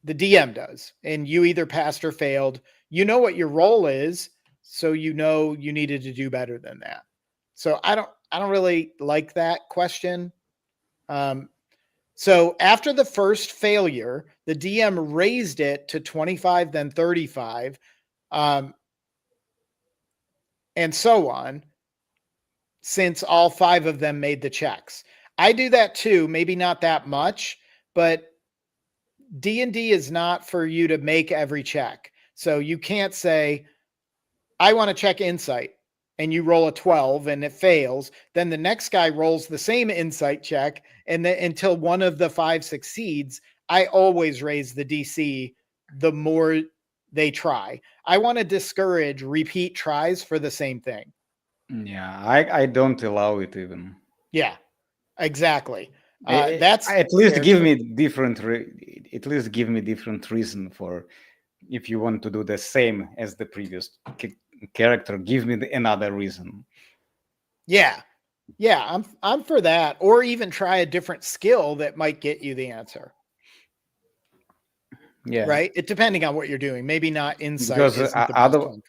The DM does. And you either passed or failed. You know what your role is, so you know you needed to do better than that. So I don't really like that question. So after the first failure, the DM raised it to 25, then 35, and so on, since all 5 of them made the checks. I do that too, maybe not that much, but D&D is not for you to make every check. So you can't say, I want to check insight, and you roll a 12 and it fails. Then the next guy rolls the same insight check, and then until one of the 5 succeeds, I always raise the DC the more they try. I want to discourage repeat tries for the same thing. Yeah, I don't allow it even. Yeah, exactly. Eh, That's at least fair give too. me different. At least give me different reason for if you want to do the same as the previous character. Give me another reason. Yeah. Yeah, I'm for that. Or even try a different skill that might get you the answer. Yeah, Right? It depending on what you're doing. Maybe not insight because isn't the best one.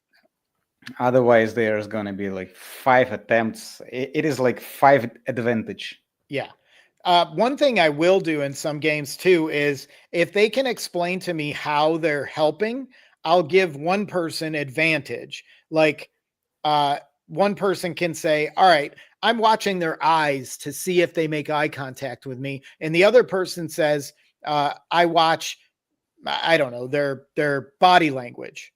otherwise there's gonna be like 5 attempts. It is like 5 advantage. Yeah. One thing I will do in some games too is if they can explain to me how they're helping, I'll give one person advantage. Like one person can say, all right, I'm watching their eyes to see if they make eye contact with me. And the other person says, I watch, I don't know, their body language.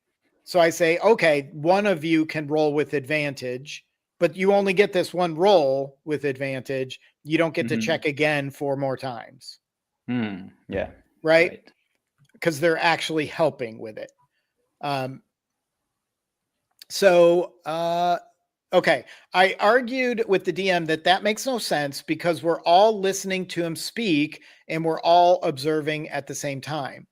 So I say, okay, one of you can roll with advantage, but you only get this one roll with advantage. You don't get to check again 4 more times. Yeah. Right? Because they're actually helping with it. Okay. I argued with the DM that makes no sense because we're all listening to him speak and we're all observing at the same time.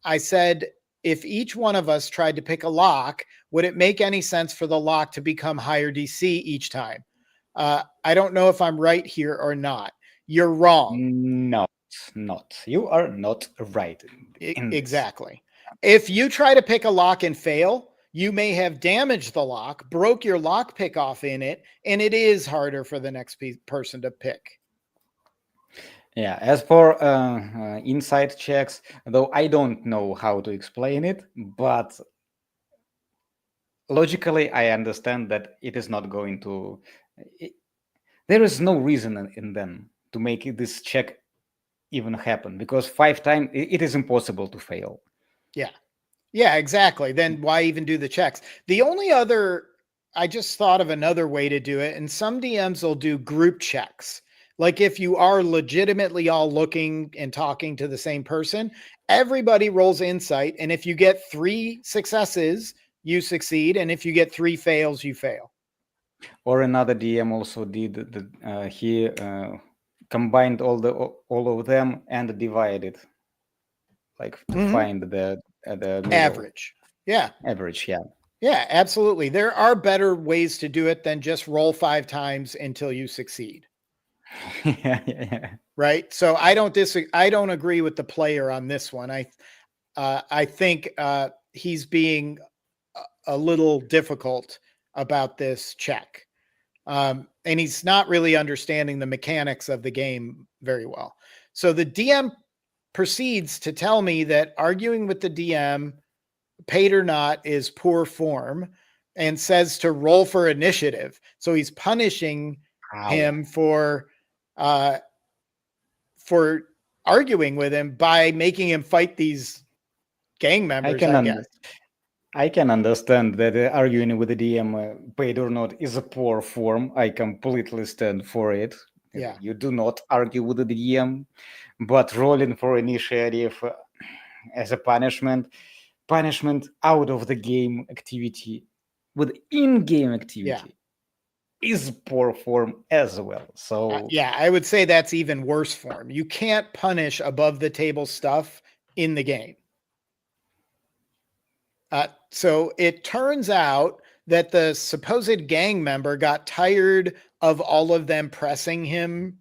I said, if each one of us tried to pick a lock, would it make any sense for the lock to become higher DC each time? I don't know if I'm right here or not. You're wrong. Not. You are not right. Exactly. If you try to pick a lock and fail, you may have damaged the lock, broke your lock pick off in it, and it is harder for the next person to pick. Yeah, as for insight checks, though I don't know how to explain it, but logically I understand that it is not going to. There is no reason in them to make this check even happen because 5 times it is impossible to fail. Yeah, exactly. Then why even do the checks? The only other, I just thought of another way to do it, and some DMs will do group checks. Like if you are legitimately all looking and talking to the same person, everybody rolls insight. And if you get 3 successes, you succeed. And if you get 3 fails, you fail. Or another DM also did he combined all of them and divided, like to find the middle. Average. Yeah. Average, yeah. Yeah, absolutely. There are better ways to do it than just roll 5 times until you succeed. Yeah. Right. So I don't I don't agree with the player on this one. I think he's being a little difficult about this check. And he's not really understanding the mechanics of the game very well. So the DM proceeds to tell me that arguing with the DM, paid or not, is poor form and says to roll for initiative. So he's punishing him for arguing with him by making him fight these gang members, I guess. I can understand that arguing with the DM, paid or not, is a poor form. I completely stand for it. Yeah. You do not argue with the DM, but rolling for initiative as a punishment out of the game activity with in-game activity is poor form as well. So yeah, I would say that's even worse form. You can't punish above the table stuff in the game. So it turns out that the supposed gang member got tired of all of them pressing him,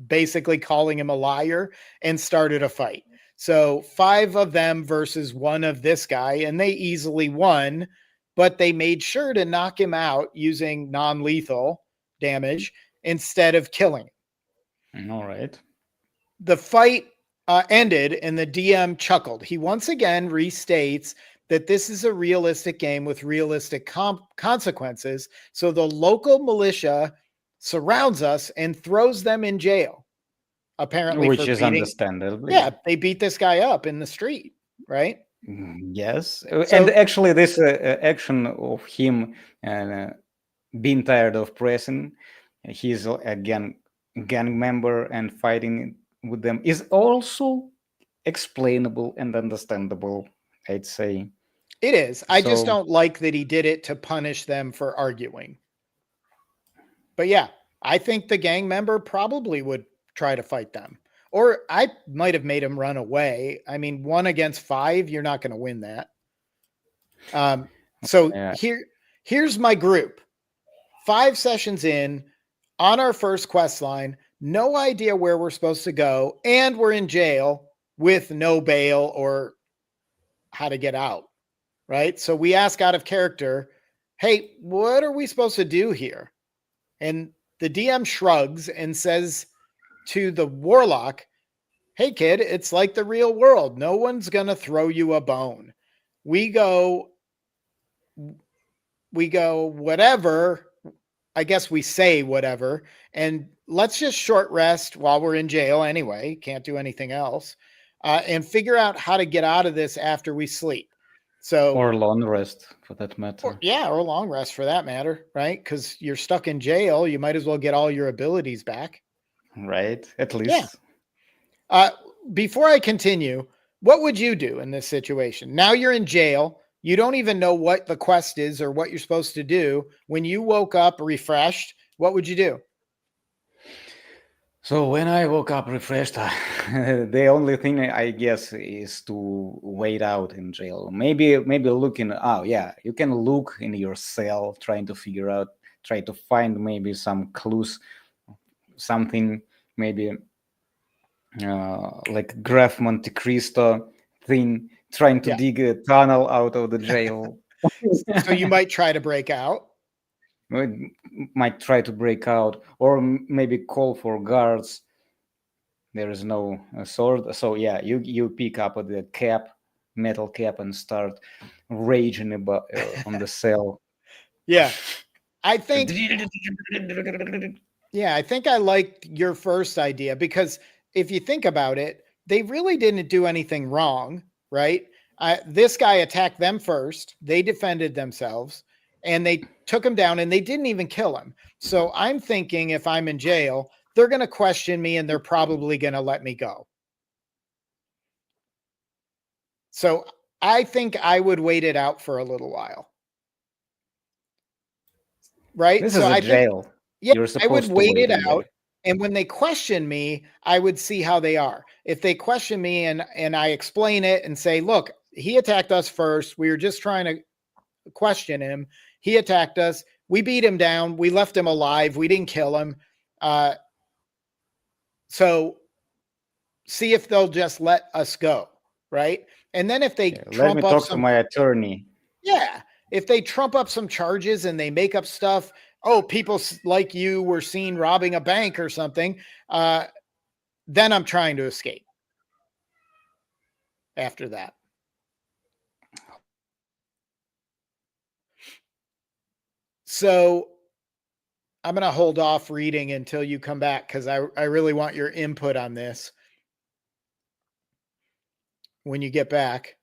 basically calling him a liar, and started a fight. So 5 of them versus 1 of this guy, and they easily won, but they made sure to knock him out using non-lethal damage instead of killing him. all right. the fight ended and the DM chuckled. He once again restates that this is a realistic game with realistic consequences. So the local militia surrounds us and throws them in jail, apparently Which for is beating. understandably. Yeah, they beat this guy up in the street, right? Yes. So And actually, this action of him being tired of pressing, he's a gang member and fighting with them is also explainable and understandable, I'd say. it is. I just So, don't like that he did it to punish them for arguing. But yeah, I think the gang member probably would try to fight them. Or I might have made him run away. I mean, 1 against 5, you're not going to win that. So yeah. here's my group. 5 sessions in, on our first quest line, no idea where we're supposed to go, and we're in jail with no bail or how to get out, right? So we ask out of character, hey, what are we supposed to do here? And the DM shrugs and says to the warlock, hey, kid, it's like the real world. No one's going to throw you a bone. We go, whatever. I guess we say whatever. And let's just short rest while we're in jail anyway. Can't do anything else. And figure out how to get out of this after we sleep. So, Or long rest for that matter. or long rest for that matter, right? Because you're stuck in jail. You might as well get all your abilities back. Right? At Yeah. least. Before I continue, what would you do in this situation? Now you're in jail. You don't even know what the quest is or what you're supposed to do. When you woke up refreshed, what would you do? So when I woke up refreshed, the only thing I guess is to wait out in jail. Maybe looking. Oh yeah, you can look in your cell, trying to figure out, try to find maybe some clues, something maybe like Graph Monte Cristo thing, trying to Yeah. dig a tunnel out of the jail. So you might try to break out. Might try to break out, or maybe call for guards. There is no sword, so yeah, you pick up the cap, metal cap, and start raging about on the cell. Yeah. I think I think I liked your first idea because if you think about it, they really didn't do anything wrong, right? This guy attacked them first. They defended themselves and they took him down and they didn't even kill him. So I'm thinking if I'm in jail, they're going to question me and they're probably going to let me go. So I think I would wait it out for a little while. Right? This So is a I think, jail. yeah, You're I would supposed to wait wait it in out. there. And when they question me, I would see how they are. If they question me and I explain it and say, look, he attacked us first. We were just trying to question him. He attacked us. We beat him down. We left him alive. We didn't kill him. So see if they'll just let us go. Right. And then if they Yeah, let me trump up talk to some, my attorney. yeah, if they trump up some charges and they make up stuff, oh, people like you were seen robbing a bank or something, then I'm trying to escape after that. So I'm going to hold off reading until you come back because I really want your input on this when you get back.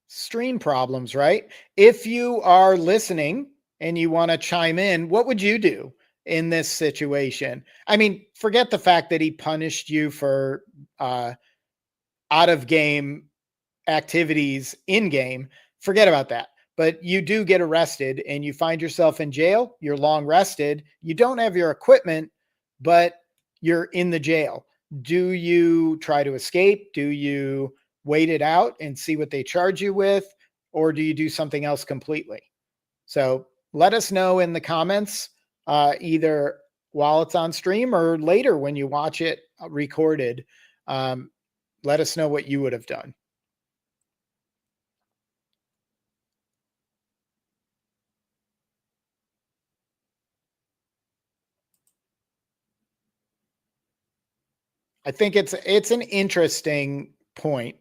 Stream problems, right? If you are listening and you want to chime in, what would you do in this situation? I mean, forget the fact that he punished you for out of game activities in game. Forget about that. But you do get arrested and you find yourself in jail. You're long rested. You don't have your equipment, but you're in the jail. Do you try to escape? Do you wait it out and see what they charge you with? Or do you do something else completely? So let us know in the comments, either while it's on stream or later when you watch it recorded. Let us know what you would have done. I think it's an interesting point.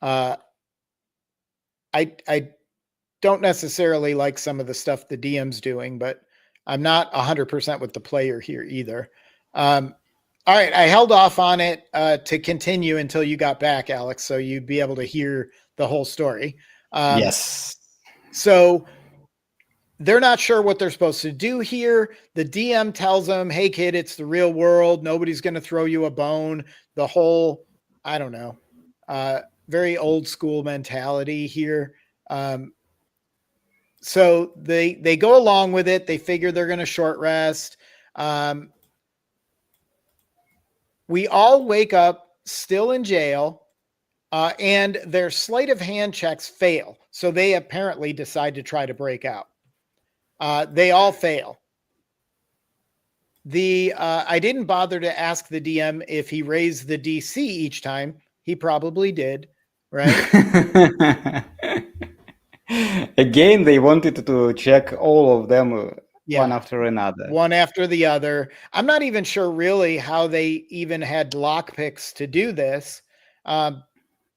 I don't necessarily like some of the stuff the DM's doing, but I'm not 100% with the player here either. All right, I held off on it to continue until you got back, Alex, so you'd be able to hear the whole story. Yes. So they're not sure what they're supposed to do here. The DM tells them, hey, kid, it's the real world. Nobody's going to throw you a bone. The whole, I don't know, very old school mentality here. So they go along with it. They figure they're going to short rest. We all wake up still in jail, and their sleight of hand checks fail. So they apparently decide to try to break out. They all fail. I didn't bother to ask the DM if he raised the DC each time. He probably did, right? Again, they wanted to check all of them one after another. One after the other. I'm not even sure really how they even had lockpicks to do this.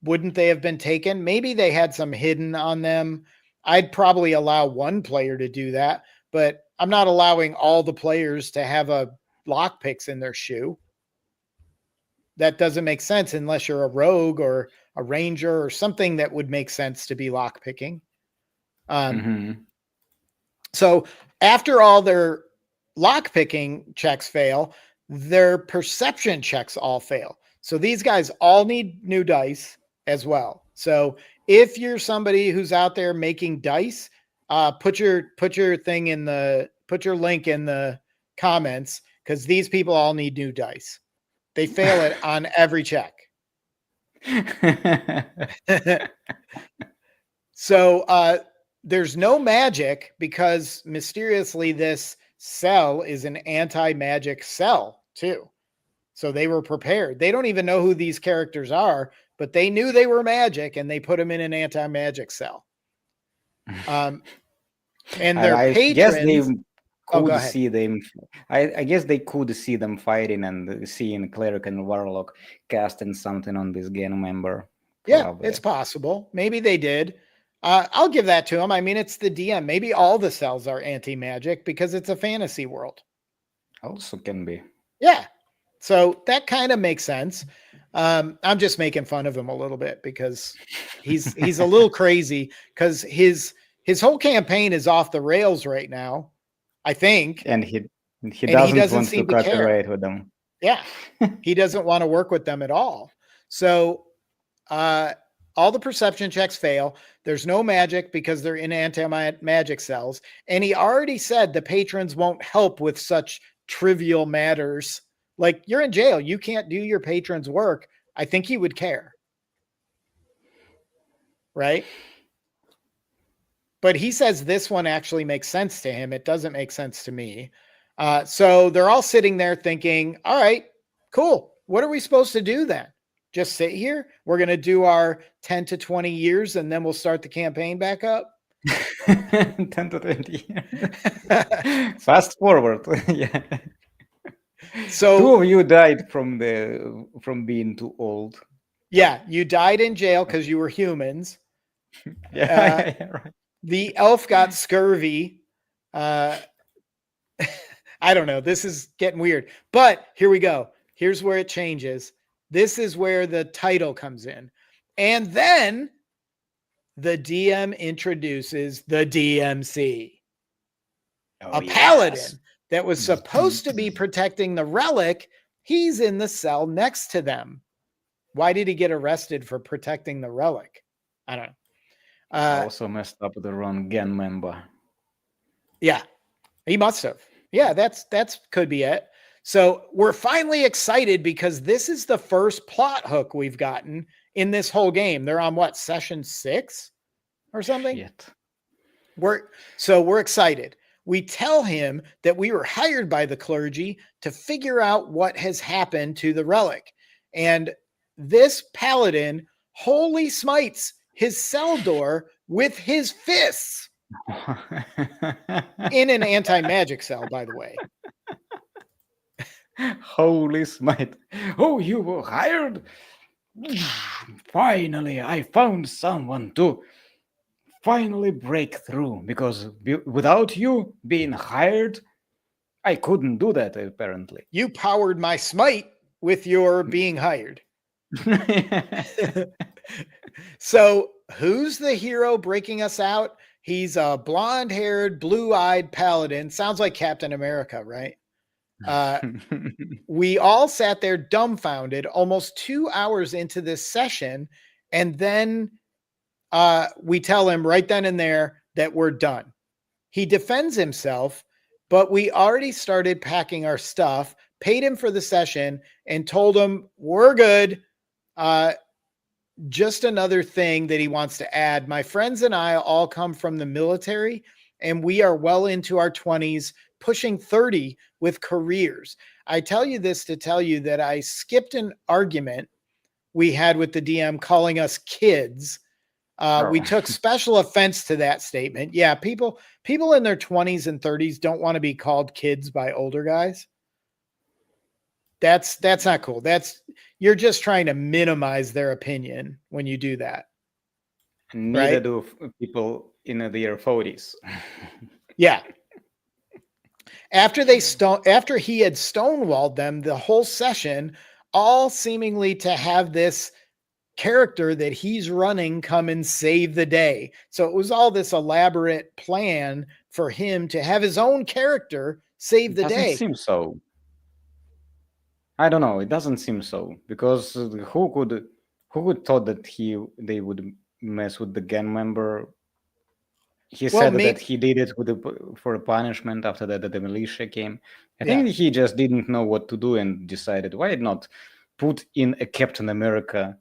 Wouldn't they have been taken? Maybe they had some hidden on them. I'd probably allow one player to do that, but I'm not allowing all the players to have a lockpicks in their shoe. That doesn't make sense unless you're a rogue or a ranger or something that would make sense to be lockpicking. So after all their lockpicking checks fail, their perception checks all fail. So these guys all need new dice as well. So if you're somebody who's out there making dice, put your link in the comments, because these people all need new dice. They fail it on every check. So there's no magic, because mysteriously this cell is an anti-magic cell too. So they were prepared. They don't even know who these characters are, but they knew they were magic, and they put them in an anti-magic cell. And their patrons... could see them. I guess they could see them fighting and seeing cleric and warlock casting something on this gang member. Probably. Yeah, it's possible. Maybe they did. I'll give that to them. I mean, it's the DM. Maybe all the cells are anti-magic because it's a fantasy world. Also can be. Yeah. So that kind of makes sense. I'm just making fun of him a little bit because he's a little crazy, because his whole campaign is off the rails right now, I think. And he doesn't want to cooperate with them. Yeah. He doesn't want to work with them at all. So all the perception checks fail. There's no magic because they're in anti-magic cells. And he already said the patrons won't help with such trivial matters. Like, you're in jail. You can't do your patrons' work. I think he would care. Right? But he says this one actually makes sense to him. It doesn't make sense to me. So they're all sitting there thinking, all right, cool. What are we supposed to do then? Just sit here? We're going to do our 10 to 20 years and then we'll start the campaign back up? 10 to 20 years. Fast forward. Yeah. So 2 of you died from being too old. Yeah, you died in jail because you were humans. Yeah, right. The elf got scurvy. I don't know. This is getting weird. But here we go. Here's where it changes. This is where the title comes in. And then the DM introduces the DMC. A paladin that was supposed to be protecting the relic. He's in the cell next to them. Why did he get arrested for protecting the relic? I don't know. Also messed up the wrong gang member. Yeah, he must have. Yeah, that's could be it. So we're finally excited because this is the first plot hook we've gotten in this whole game. They're on what, session 6 or something? Shit. We're excited. We tell him that we were hired by the clergy to figure out what has happened to the relic. And this paladin wholly smites his cell door with his fists in an anti-magic cell, by the way. Holy smite. Oh, you were hired? Finally, I found someone to finally break through because without you being hired, I couldn't do that apparently. You powered my smite with your being hired. So, who's the hero breaking us out? He's a blonde haired, blue eyed paladin. Sounds like Captain America, right? We all sat there dumbfounded almost 2 hours into this session. And then we tell him right then and there that we're done. He defends himself, but we already started packing our stuff, paid him for the session, and told him we're good. Just another thing that he wants to add. My friends and I all come from the military, and we are well into our 20s, pushing 30 with careers. I tell you this to tell you that I skipped an argument we had with the DM calling us kids. We took special offense to that statement. Yeah, people in their 20s and 30s don't want to be called kids by older guys. That's not cool. You're just trying to minimize their opinion when you do that. Neither right? do people in their 40s. Yeah. After he had stonewalled them the whole session, all seemingly to have this character that he's running come and save the day. So it was all this elaborate plan for him to have his own character save the Doesn't day. seem so. I don't know. It doesn't seem so because who could thought that they would mess with the gang member? He Well, said that maybe, he did it for a punishment after that the militia came. I yeah. think he just didn't know what to do and decided why not put in a Captain America.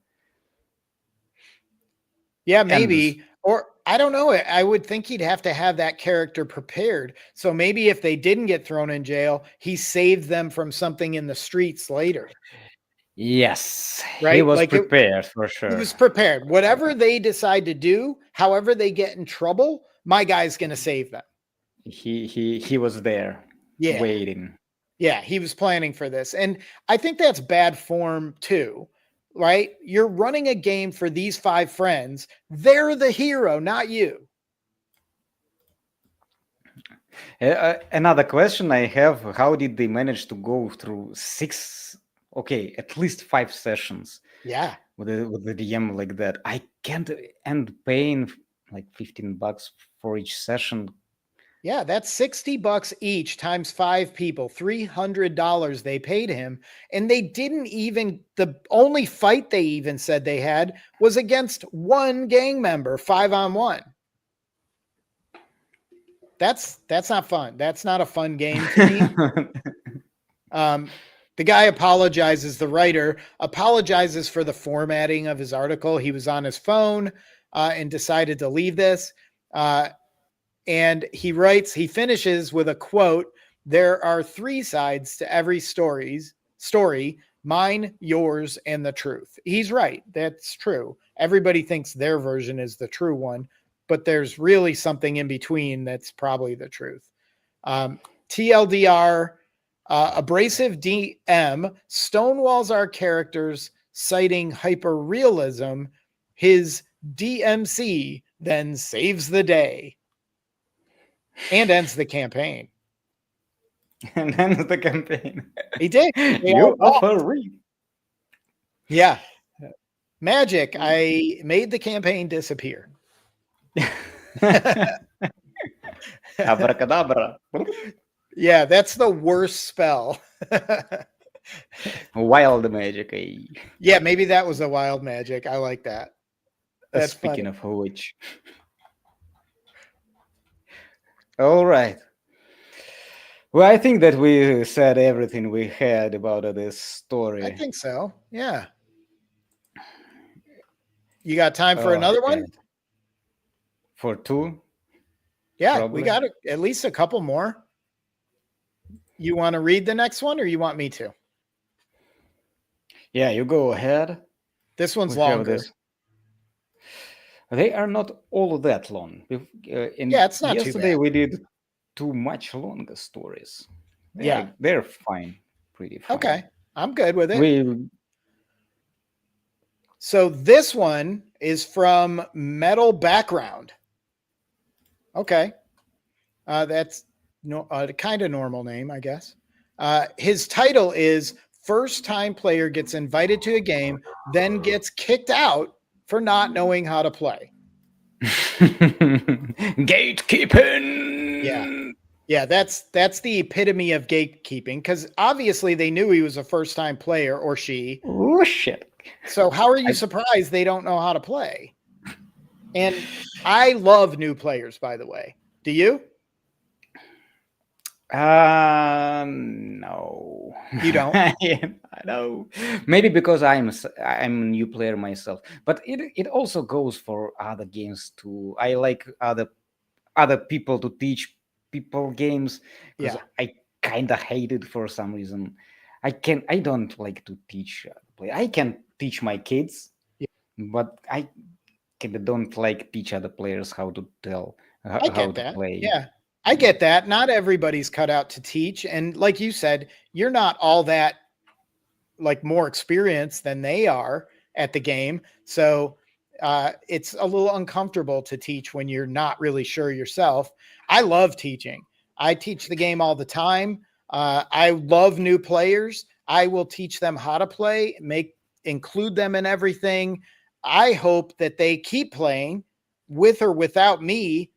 Yeah, maybe. Or I don't know. I would think he'd have to have that character prepared. So maybe if they didn't get thrown in jail, he saved them from something in the streets later. Yes, he Right? was Like prepared for he sure. was prepared. Whatever they decide to do, however they get in trouble, my guy's going to save them. He was there, Yeah. waiting. Yeah, he was planning for this. And I think that's bad form too, right? You're running a game for these 5 friends. They're the hero, not you. Another question I have: how did they manage to go through 6? Okay, at least 5 sessions. Yeah. With the DM like that. I can't end paying like $15 for each session. Yeah, that's $60 each times 5 people, $300 they paid him. And they didn't even, the only fight they even said they had was against one gang member, 5-on-1. That's not fun. That's not a fun game to me. The guy apologizes, the writer apologizes for the formatting of his article. He was on his phone and decided to leave this. And he finishes with a quote: "There are 3 sides to every story, mine, yours, and the truth." He's right. That's true. Everybody thinks their version is the true one, but there's really something in between that's probably the truth. TLDR, abrasive DM stonewalls our characters, citing hyperrealism. His DMC then saves the day and ends the campaign. And ends the campaign. He did. You offer read. Yeah. Magic. I made the campaign disappear. Abracadabra. Yeah, that's the worst spell. Wild magic. Yeah, maybe that was a wild magic. I like that. That's Speaking funny. of which. All right. Well, I think that we said everything we had about this story. I think so. Yeah. You got time for another one? For 2? Yeah, probably. We got at least a couple more. You want to read the next one or you want me to? Yeah, you go ahead. This one's longer. They are not all that long. Yeah, it's not yesterday too bad. we did 2 much longer stories. Yeah. They're fine. pretty fun. Okay, I'm good with it. We So this one is from Metal Background. Okay, that's no kind of normal name, I guess. His title is First Time Player Gets Invited to a Game, then Gets Kicked Out for Not Knowing How to Play. Yeah. gatekeeping. Yeah, that's the epitome of gatekeeping because obviously they knew he was a first time player or she. Oh shit! So how are you surprised they don't know how to play? And I love new players, by the way. Do you? No. You don't? I know. Maybe because I'm a new player myself, but it also goes for other games too. I like other people to teach people games because Yeah. I kind of hate it for some reason. I don't like to teach play. I can teach my kids, Yeah. but I kind of don't like teach other players how to tell I how get to that. play. Yeah. I get that. Not everybody's cut out to teach. And like you said, you're not all that like more experienced than they are at the game. So it's a little uncomfortable to teach when you're not really sure yourself. I love teaching. I teach the game all the time. I love new players. I will teach them how to play, include them in everything. I hope that they keep playing with or without me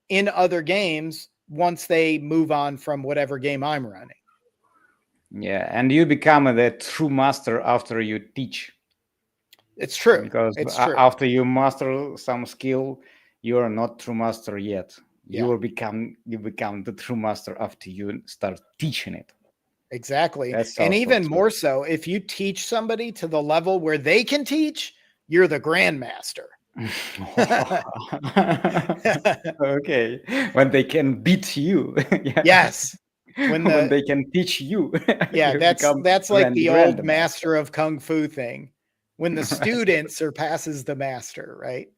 in other games once they move on from whatever game I'm running. Yeah, and you become the true master after you teach, It's true. because It's true. after you master some skill, you are not true master yet. Yeah. You become the true master after you start teaching it. Exactly. That's And also even true. more so, if you teach somebody to the level where they can teach, you're the grandmaster. Okay, when they can beat you, yeah. Yes. When they can teach you, Yeah, you become that's like the old grandmaster. master of kung fu thing. When the Right. student surpasses the master, right?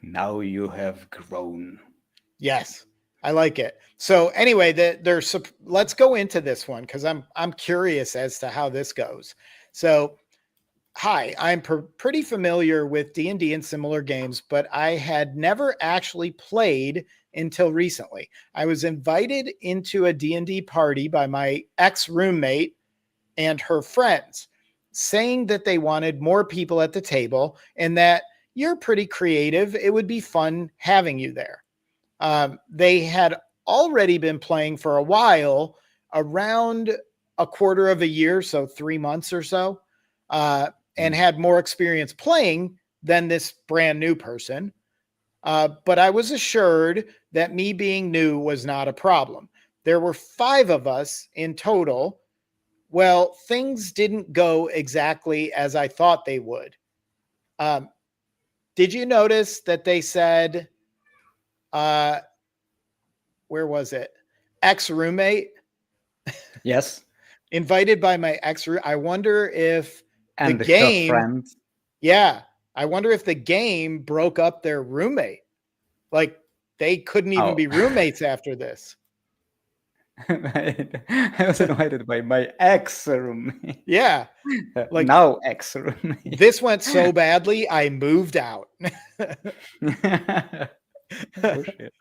Now you have grown. Yes. I like it. So anyway, let's go into this one because I'm curious as to how this goes. So hi, I'm pretty familiar with D&D and similar games, but I had never actually played until recently. I was invited into a D&D party by my ex-roommate and her friends, saying that they wanted more people at the table and that you're pretty creative. It would be fun having you there. They had already been playing for a while, around a quarter of a year, so 3 months or so, and had more experience playing than this brand new person. But I was assured that me being new was not a problem. There were 5 of us in total. Well, things didn't go exactly as I thought they would. Um, did you notice that they said, uh, where was it? Ex-roommate Yes, invited by my I wonder if the and her game, friend. yeah, I wonder if the game broke up their roommate. Like they couldn't even Oh, be roommates after this. I was invited by my ex roommate. Yeah, like Now ex roommate. this went so badly, I moved out. Oh shit!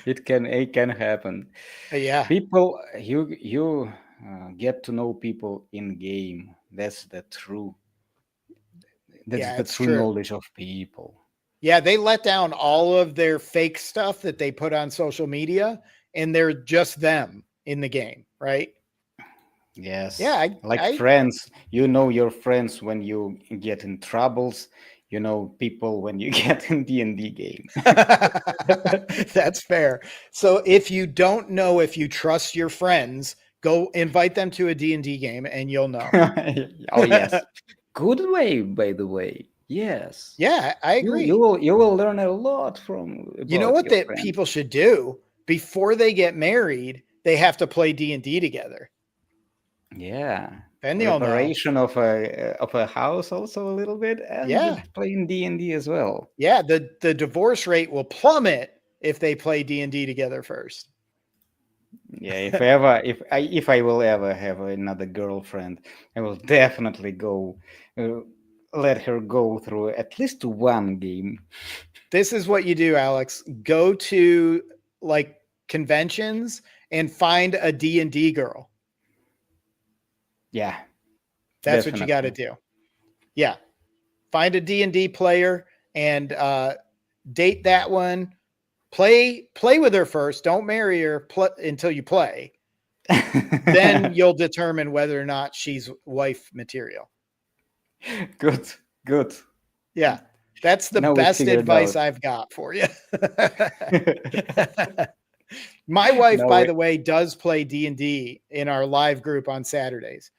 It can happen. Yeah, People, you get to know people in game. That's the true. That's yeah, the it's true true. knowledge of people. Yeah, they let down all of their fake stuff that they put on social media, and they're just them in the game, right? Yeah, Yes, like I friends. You know your friends when you get in troubles. You know people when you get in D&D game. That's fair. So if you don't know if you trust your friends, go invite them to a D&D game and you'll know. Oh yes, good way, by the way. Yes, Yeah, I you agree. will learn a lot from You know about what your that friends. people should do before they get married, they have to play D&D together. Yeah, Then they'll know. reparation of a house also a little bit, and Yeah. playing D&D as well. Yeah, the divorce rate will plummet if they play D&D together first. Yeah, if I will ever have another girlfriend, I will definitely go uh, let her go through at least one game. This is what you do, Alex. Go to like conventions and find a D&D girl. Yeah, That's what you got to definitely. do. Yeah. Find a D&D player and date that one. Play with her first. Don't marry her until you play. Then you'll determine whether or not she's wife material. Good, good. Yeah. That's the Now we best figured advice out. I've got for you. My wife, Now by we, the way, does play D&D in our live group on Saturdays.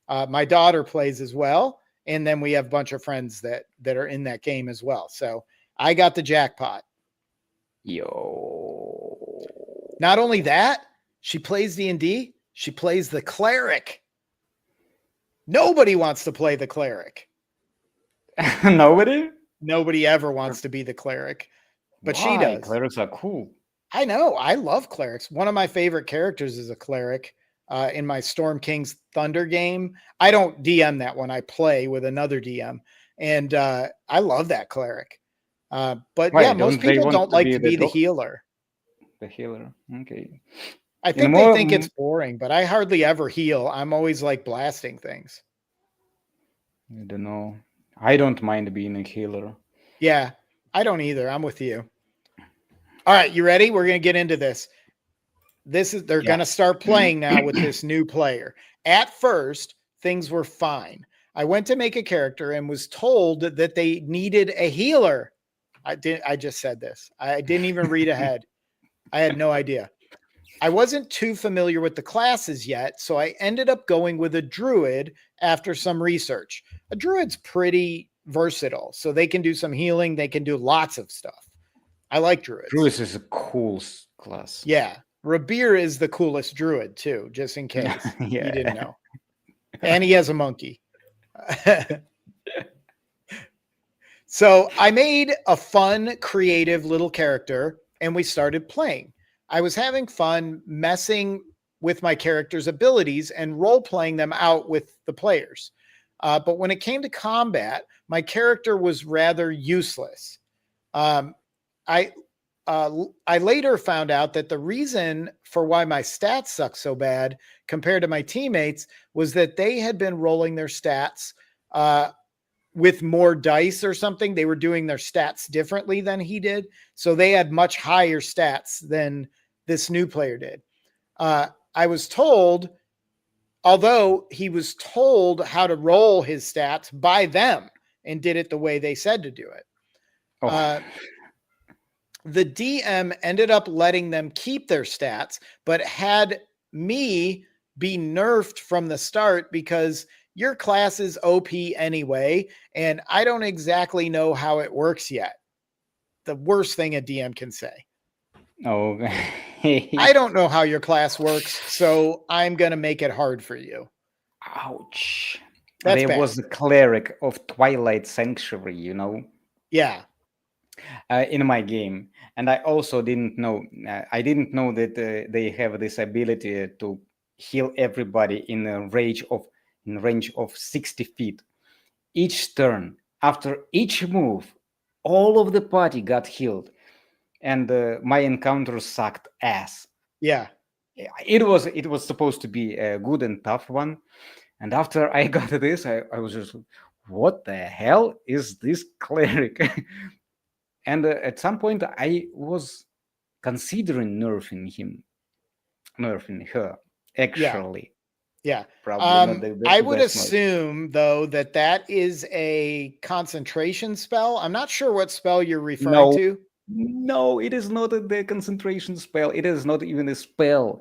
My daughter plays as well, and then we have a bunch of friends that are in that game as well. So I got the jackpot. yo. Not only that, she plays D&D. She plays the cleric. Nobody wants to play the cleric. Nobody? Nobody ever wants to be the cleric, but she Why? does. Clerics are cool. I know. I love clerics. One of my favorite characters is a cleric in my Storm King's Thunder game. I don't DM that one. I play with another DM, and I love that cleric. But yeah, Why most don't they people want don't to like be to the be the healer. the healer? Okay. I In think they more, think it's boring, but I hardly ever heal. I'm always like blasting things. I don't know. I don't mind being a healer. Yeah, I don't either. I'm with you. All right, you ready? We're going to get into this. They're Yeah. going to start playing now with this new player. At first, things were fine. I went to make a character and was told that they needed a healer. I just said this. I didn't even read ahead. I had no idea. I wasn't too familiar with the classes yet, so I ended up going with a druid after some research. A druid's pretty versatile, so they can do some healing, they can do lots of stuff. I like druids. Druid is a cool class. Yeah. Rabir is the coolest druid too, just in case you didn't Yeah. know. And he has a monkey. So I made a fun, creative little character and we started playing. I was having fun messing with my character's abilities and role playing them out with the players. But when it came to combat, my character was rather useless. Um, I I later found out that the reason for why my stats suck so bad compared to my teammates was that they had been rolling their stats with more dice or something. They were doing their stats differently than he did. So they had much higher stats than this new player did. I was told, although he was told how to roll his stats by them and did it the way they said to do it. Oh. The DM ended up letting them keep their stats, but had me be nerfed from the start because your class is OP anyway, and I don't exactly know how it works yet. The worst thing a DM can say. Oh. I don't know how your class works, so I'm going to make it hard for you. Ouch. That's There bad. was a cleric of Twilight Sanctuary, Yeah. in my game, and I also didn't know. I didn't know that they have this ability to heal everybody in range of 60 feet each turn. After each move, all of the party got healed, and my encounter sucked ass. Yeah. It was supposed to be a good and tough one, and after I got this, I was just, what the hell is this cleric? And at some point, I was considering nerfing her. Yeah. Actually, Yeah. probably not I the would best move. assume, though, that is a concentration spell. I'm not sure what spell you're referring No, to. no, it is not the concentration spell. It is not even a spell.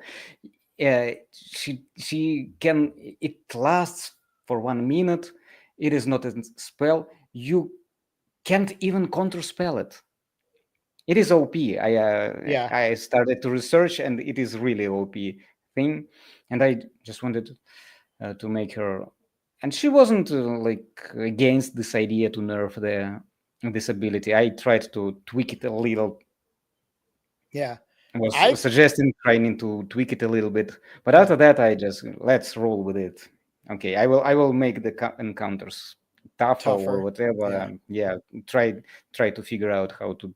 She can. It lasts for 1 minute. It is not a spell. You can't even counterspell it. It is OP. Yeah. I started to research, and it is really OP thing. And I just wanted to make her, and she wasn't like against this idea to nerf the this ability. I tried to tweak it a little, Yeah. was suggesting trying to tweak it a little bit, but Yeah. after that, I just let's roll with it. Okay, I will make the encounters tougher or Tougher. whatever. Yeah. Yeah, try to figure out how to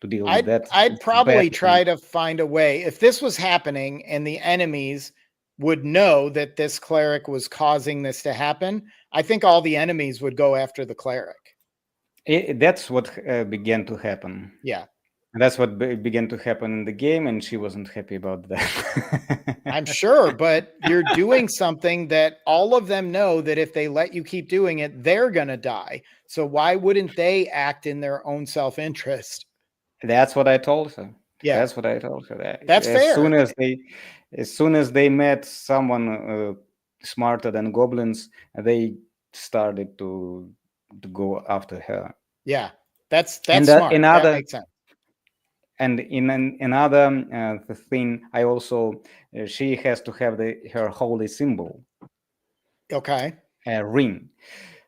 deal with I'd that I'd bad probably thing. try to find a way if this was happening and the enemies would know that this cleric was causing this to happen. I think all the enemies would go after the cleric. That's what began to happen. Yeah. That's what began to happen in the game, and she wasn't happy about that. I'm sure, but you're doing something that all of them know that if they let you keep doing it, they're going to die. So why wouldn't they act in their own self-interest? That's what I told her. Yeah. That's what I told her. That's fair. As soon as they met someone smarter than goblins, they started to go after her. Yeah. That's And smart. That another makes sense. and in another thing, I also she has to have her holy symbol Okay. ring.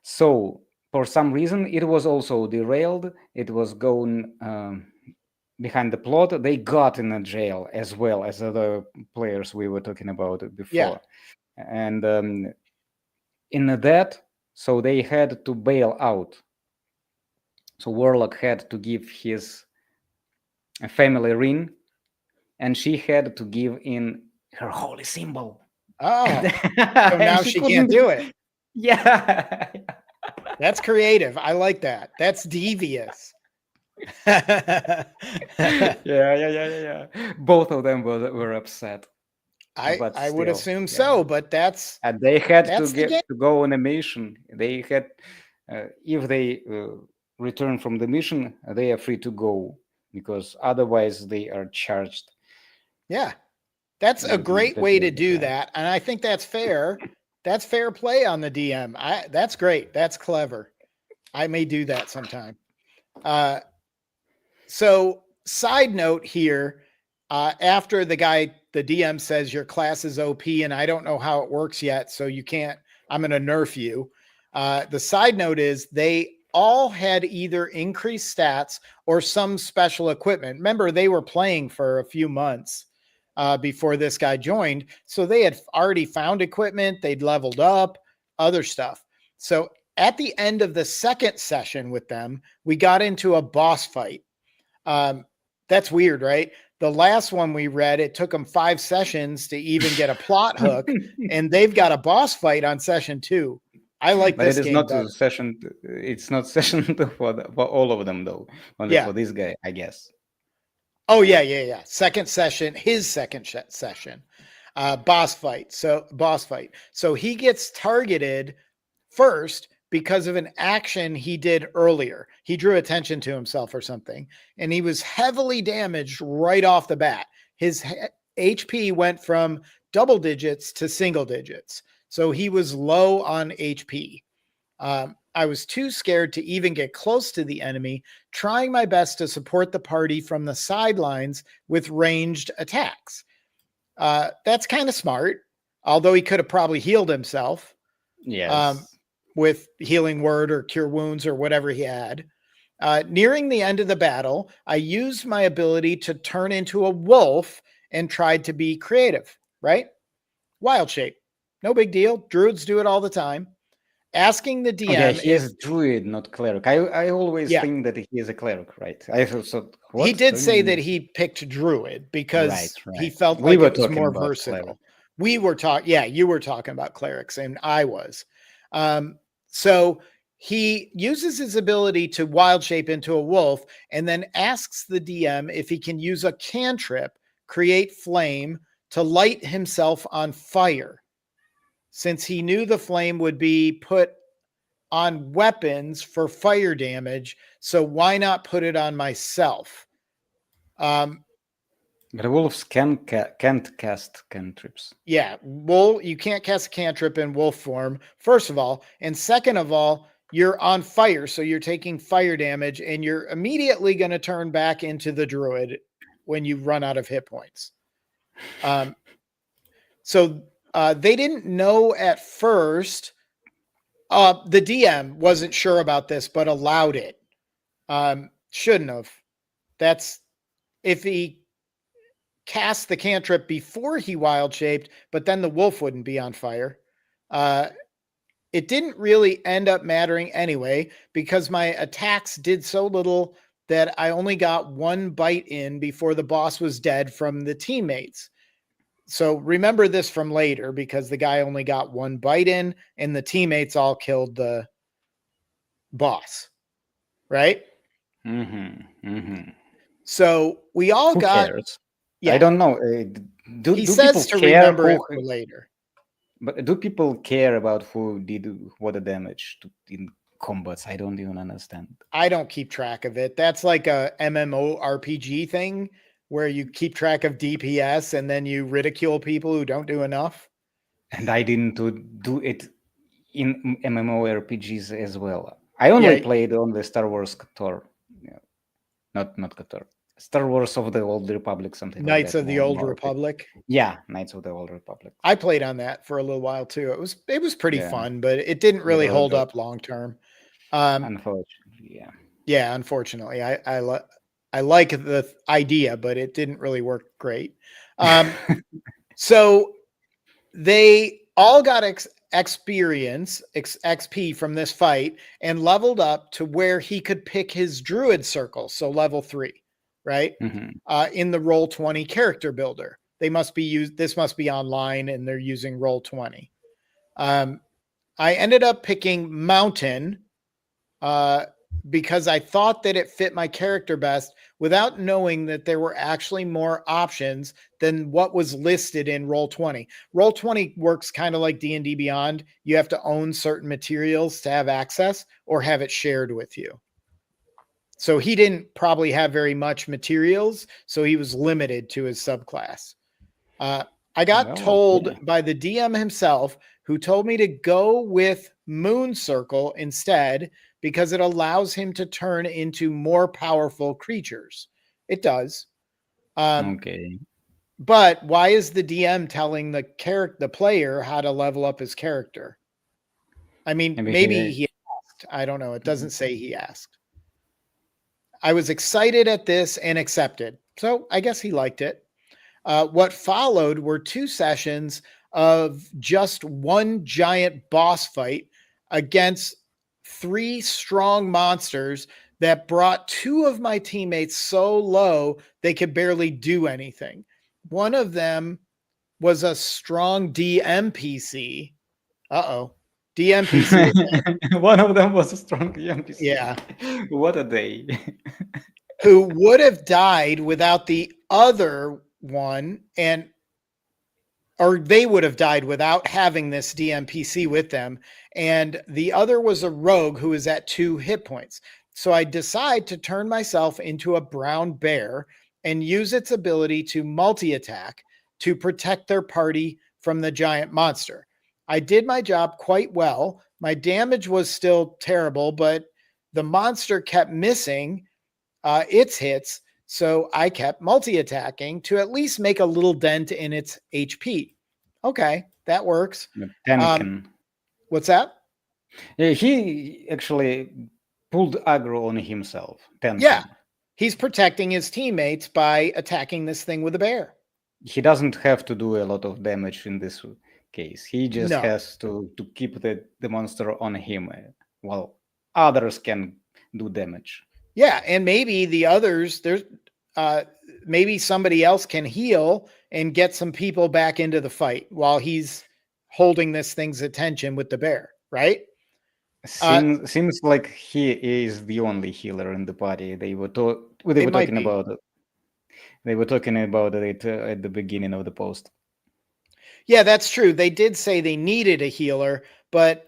So for some reason, it was also derailed. It was going behind the plot. They got in a jail as well as other players we were talking about before. Yeah. And in that, so they had to bail out. So Warlock had to give his family ring, and she had to give in her holy symbol. Oh, so And now she can't do it. Yeah. That's creative. I like that. That's devious. Yeah. Both of them were upset. I would still, assume yeah. so, but that's And they had that's the game. to go on a mission. They had, if they return from the mission, they are free to go because otherwise they are charged. Yeah. That's a great way to do that. And I think that's fair. That's fair play on the DM. That's great. That's clever. I may do that sometime. So side note here, after the DM says your class is OP and I don't know how it works yet, so you can't, I'm going to nerf you. The side note is they all had either increased stats or some special equipment. Remember, they were playing for a few months before this guy joined. So they had already found equipment. They'd leveled up, other stuff. So at the end of the second session with them, we got into a boss fight. That's weird, right? The last one we read, it took them 5 sessions to even get a plot hook, and they've got a boss fight on session 2. I like but this it is game not better. session. It's not session for all of them though. Only for this guy, I guess. Oh yeah. Second session, his second session, boss fight. So he gets targeted first because of an action he did earlier. He drew attention to himself or something, and he was heavily damaged right off the bat. His HP went from double digits to single digits. So he was low on HP. I was too scared to even get close to the enemy, trying my best to support the party from the sidelines with ranged attacks. That's kind of smart, although he could have probably healed himself. Yes. With healing word or cure wounds or whatever he had. Nearing the end of the battle, I used my ability to turn into a wolf and tried to be creative, right? Wild shape. No big deal. Druids do it all the time. Asking the DM yeah, he is druid, not cleric. I always think that he is a cleric, right? I thought what? He did say that he picked druid because he felt like it was more versatile. Cleric. We were talking, you were talking about clerics, and I was. So he uses his ability to wild shape into a wolf and then asks the DM if he can use a cantrip, create flame, to light himself on fire. Since he knew the flame would be put on weapons for fire damage, so why not put it on myself? But wolves can't cast cantrips. Yeah, you can't cast a cantrip in wolf form, first of all. And second of all, you're on fire, so you're taking fire damage, and you're immediately going to turn back into the druid when you run out of hit points. So they didn't know at first. The DM wasn't sure about this, but allowed it. Shouldn't have. That's if he cast the cantrip before he wild shaped, but then the wolf wouldn't be on fire. It didn't really end up mattering anyway, because my attacks did so little that I only got one bite in before the boss was dead from the teammates. So remember this from later, because the guy only got one bite in and the teammates all killed the boss. Right? So we all Who got, cares? yeah. I don't know. Do He do says people to care remember it who? for later. But do people care about who did what the damage in combats? I don't even understand. I don't keep track of it. That's like a MMORPG thing where you keep track of DPS and then you ridicule people who don't do enough. And I didn't do it in MMORPGs as well. I only played on the Star Wars KOTOR. Yeah. Not KOTOR. Star Wars of the Old Republic, something like that. Knights of the Old Republic. Yeah, Knights of the Old Republic. I played on that for a little while too. It was pretty fun, but it didn't really hold up long term. Unfortunately, yeah. Yeah, unfortunately, I like the idea, but it didn't really work great. So they all got experience, XP from this fight, and leveled up to where he could pick his druid circle. So level 3, right? In the Roll20 character builder. They must be used. This must be online, and they're using Roll20. I ended up picking Mountain because I thought that it fit my character best without knowing that there were actually more options than what was listed in Roll20. Roll20 works kind of like D&D Beyond. You have to own certain materials to have access or have it shared with you. So he didn't probably have very much materials, so he was limited to his subclass. I got told by the DM himself, who told me to go with Moon Circle instead, because it allows him to turn into more powerful creatures. It does. Okay. But why is the DM telling the player how to level up his character? I mean, maybe he asked. I don't know. It doesn't say he asked. I was excited at this and accepted. So I guess he liked it. What followed were 2 sessions of just one giant boss fight against 3 strong monsters that brought 2 of my teammates so low they could barely do anything. One of them was a strong DMPC. DMPC. One of them was a strong DMPC. Yeah. What a day. Who would have died without the other one, or they would have died without having this DMPC with them. And the other was a rogue who was at 2 hit points. So I decide to turn myself into a brown bear and use its ability to multi-attack to protect their party from the giant monster. I did my job quite well. My damage was still terrible, but the monster kept missing its hits. So I kept multi-attacking to at least make a little dent in its HP. Okay, that works. What's that? Yeah, he actually pulled aggro on himself. Yeah, he's protecting his teammates by attacking this thing with a bear. He doesn't have to do a lot of damage in this case. He just has to keep the monster on him while others can do damage. Yeah, and maybe the others, maybe somebody else can heal and get some people back into the fight while he's holding this thing's attention with the bear, right? Seems like he is the only healer in the party. They were talking about it. They were talking about it at the beginning of the post. Yeah, that's true. They did say they needed a healer, but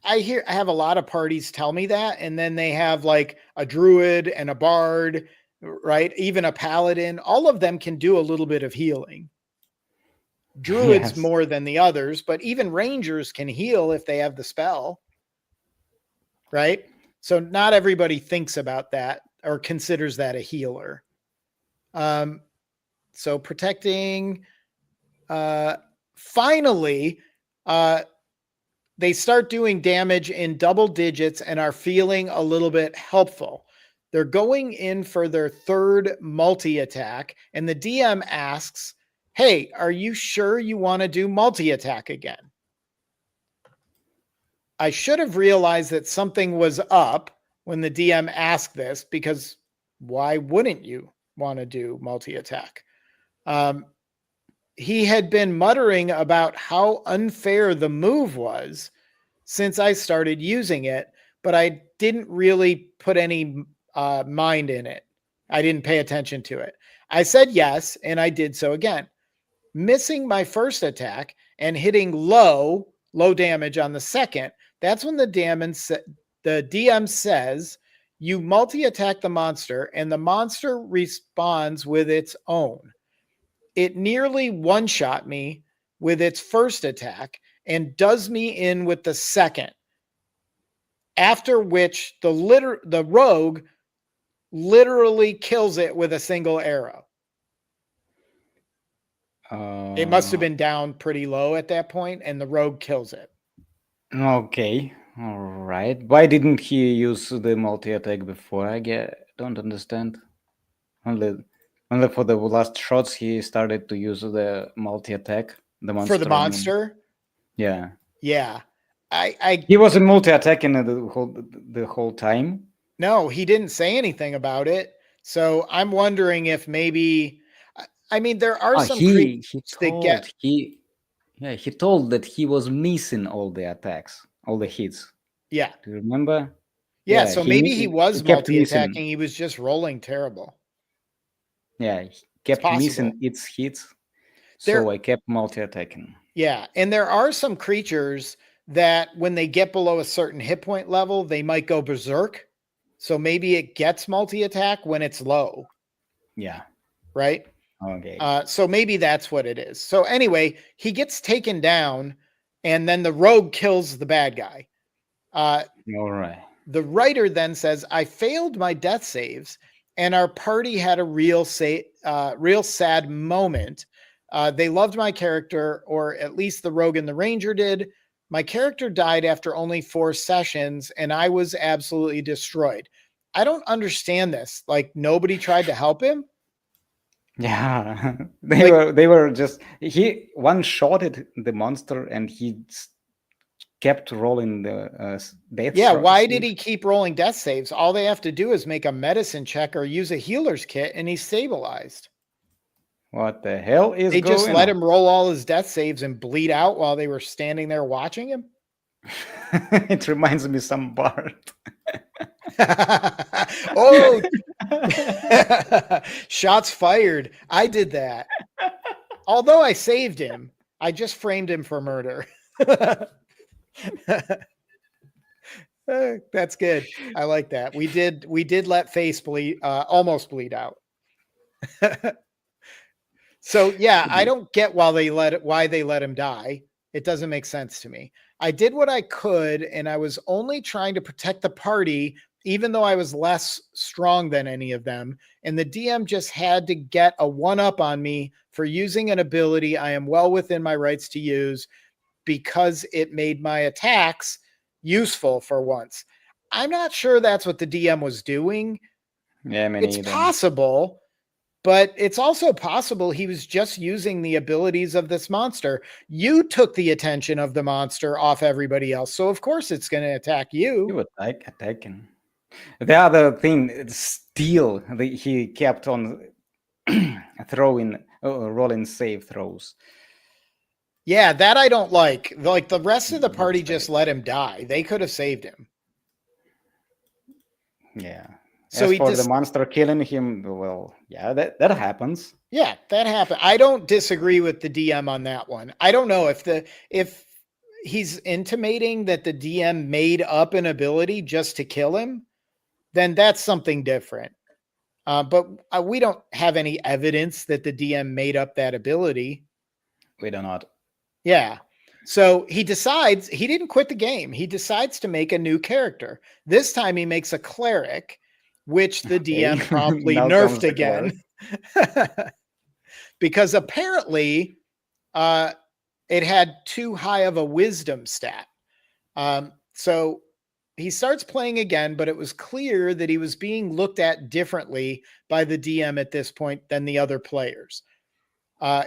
I have a lot of parties tell me that, and then they have like a druid and a bard, right? Even a paladin. All of them can do a little bit of healing. Druids more than the others, but even rangers can heal if they have the spell, right? So not everybody thinks about that or considers that a healer. So protecting, finally, they start doing damage in double digits and are feeling a little bit helpful. They're going in for their third multi-attack, and the DM asks, hey, are you sure you want to do multi-attack again? I should have realized that something was up when the DM asked this, because why wouldn't you want to do multi-attack? He had been muttering about how unfair the move was since I started using it, but I didn't really put any mind in it. I didn't pay attention to it. I said yes, and I did so again, missing my first attack and hitting low damage on the second. That's when the DM says, you multi-attack the monster, and the monster responds with its own. It nearly one-shot me with its first attack and does me in with the second. After which the rogue literally kills it with a single arrow. It must have been down pretty low at that point, and the rogue kills it. Okay, all right. Why didn't he use the multi-attack before? Don't understand. Only for the last shots he started to use the multi-attack. The monster. For the monster? Yeah. Yeah. He wasn't multi-attacking the whole time. No, he didn't say anything about it. So I'm wondering if maybe, I mean, there are some creatures that get. He told that he was missing all the attacks, all the hits. Yeah. Do you remember? Yeah, so maybe he was multi-attacking. He was just rolling terrible. Yeah, he kept missing its hits. So I kept multi-attacking. Yeah, and there are some creatures that when they get below a certain hit point level, they might go berserk. So maybe it gets multi-attack when it's low. Yeah. Right? Okay. So maybe that's what it is. So anyway, he gets taken down, and then the rogue kills the bad guy. All right. The writer then says, I failed my death saves, and our party had a real sad moment. They loved my character, or at least the rogue and the ranger did. My character died after only 4 sessions, and I was absolutely destroyed. I don't understand this. Like, nobody tried to help him? Yeah, they were just, he one-shotted the monster, and he kept rolling the death. Yeah, why did he keep rolling death saves? All they have to do is make a medicine check or use a healer's kit, and he's stabilized. What the hell is they going on? They just let him roll all his death saves and bleed out while they were standing there watching him? It reminds me of some Bard. Oh, shots fired. I did that. Although I saved him, I just framed him for murder. That's good. I like that. We did let face bleed, almost bleed out. So yeah, I don't get why they let him die. It doesn't make sense to me. I did what I could, and I was only trying to protect the party, even though I was less strong than any of them. And the DM just had to get a one-up on me for using an ability I am well within my rights to use, because it made my attacks useful for once. I'm not sure that's what the DM was doing. Yeah, it's possible, but it's also possible he was just using the abilities of this monster. You took the attention of the monster off everybody else, so of course it's going to attack you. You attacking. The other thing, still, he kept on rolling save throws. Yeah, that I don't like. Like, the rest of the party just let him die. They could have saved him. Yeah. So for the monster killing him, well, yeah, that happens. Yeah, that happened. I don't disagree with the DM on that one. I don't know if he's intimating that the DM made up an ability just to kill him, then that's something different. But we don't have any evidence that the DM made up that ability. We do not. Yeah. So he decides, he didn't quit the game. He decides to make a new character. This time he makes a cleric, which the DM promptly nerfed again. Because apparently it had too high of a wisdom stat. So he starts playing again, but it was clear that he was being looked at differently by the DM at this point than the other players.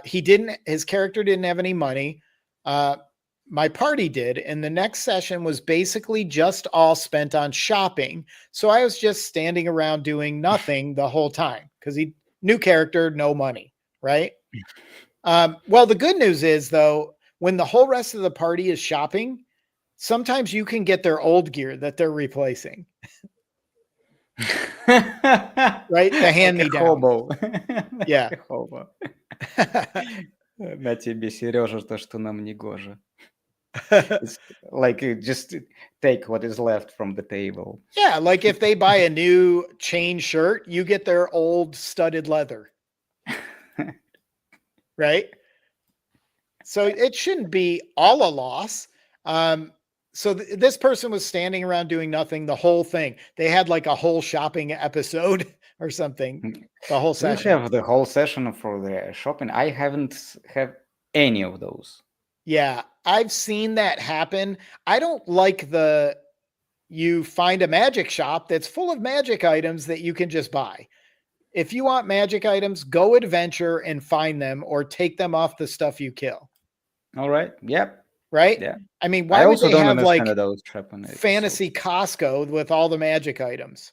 His character didn't have any money. My party did. And the next session was basically just all spent on shopping. So I was just standing around doing nothing the whole time because new character, no money. Right. Well, the good news is though, when the whole rest of the party is shopping, sometimes you can get their old gear that they're replacing. Right? The hand-me-down. Hobo. Yeah. Hobo. На тебе, Сережа, то, что нам не гоже. It's like just take what is left from the table. Yeah, like if they buy a new chain shirt, you get their old studded leather. Right? So it shouldn't be all a loss. So this person was standing around doing nothing the whole thing. They had like a whole shopping episode or something. The whole session. You have the whole session for the shopping. I haven't have any of those. Yeah, I've seen that happen. I don't like you find a magic shop that's full of magic items that you can just buy. If you want magic items, go adventure and find them or take them off the stuff you kill. All right. Yep. Right? Yeah. I mean, why would they have like fantasy Costco with all the magic items?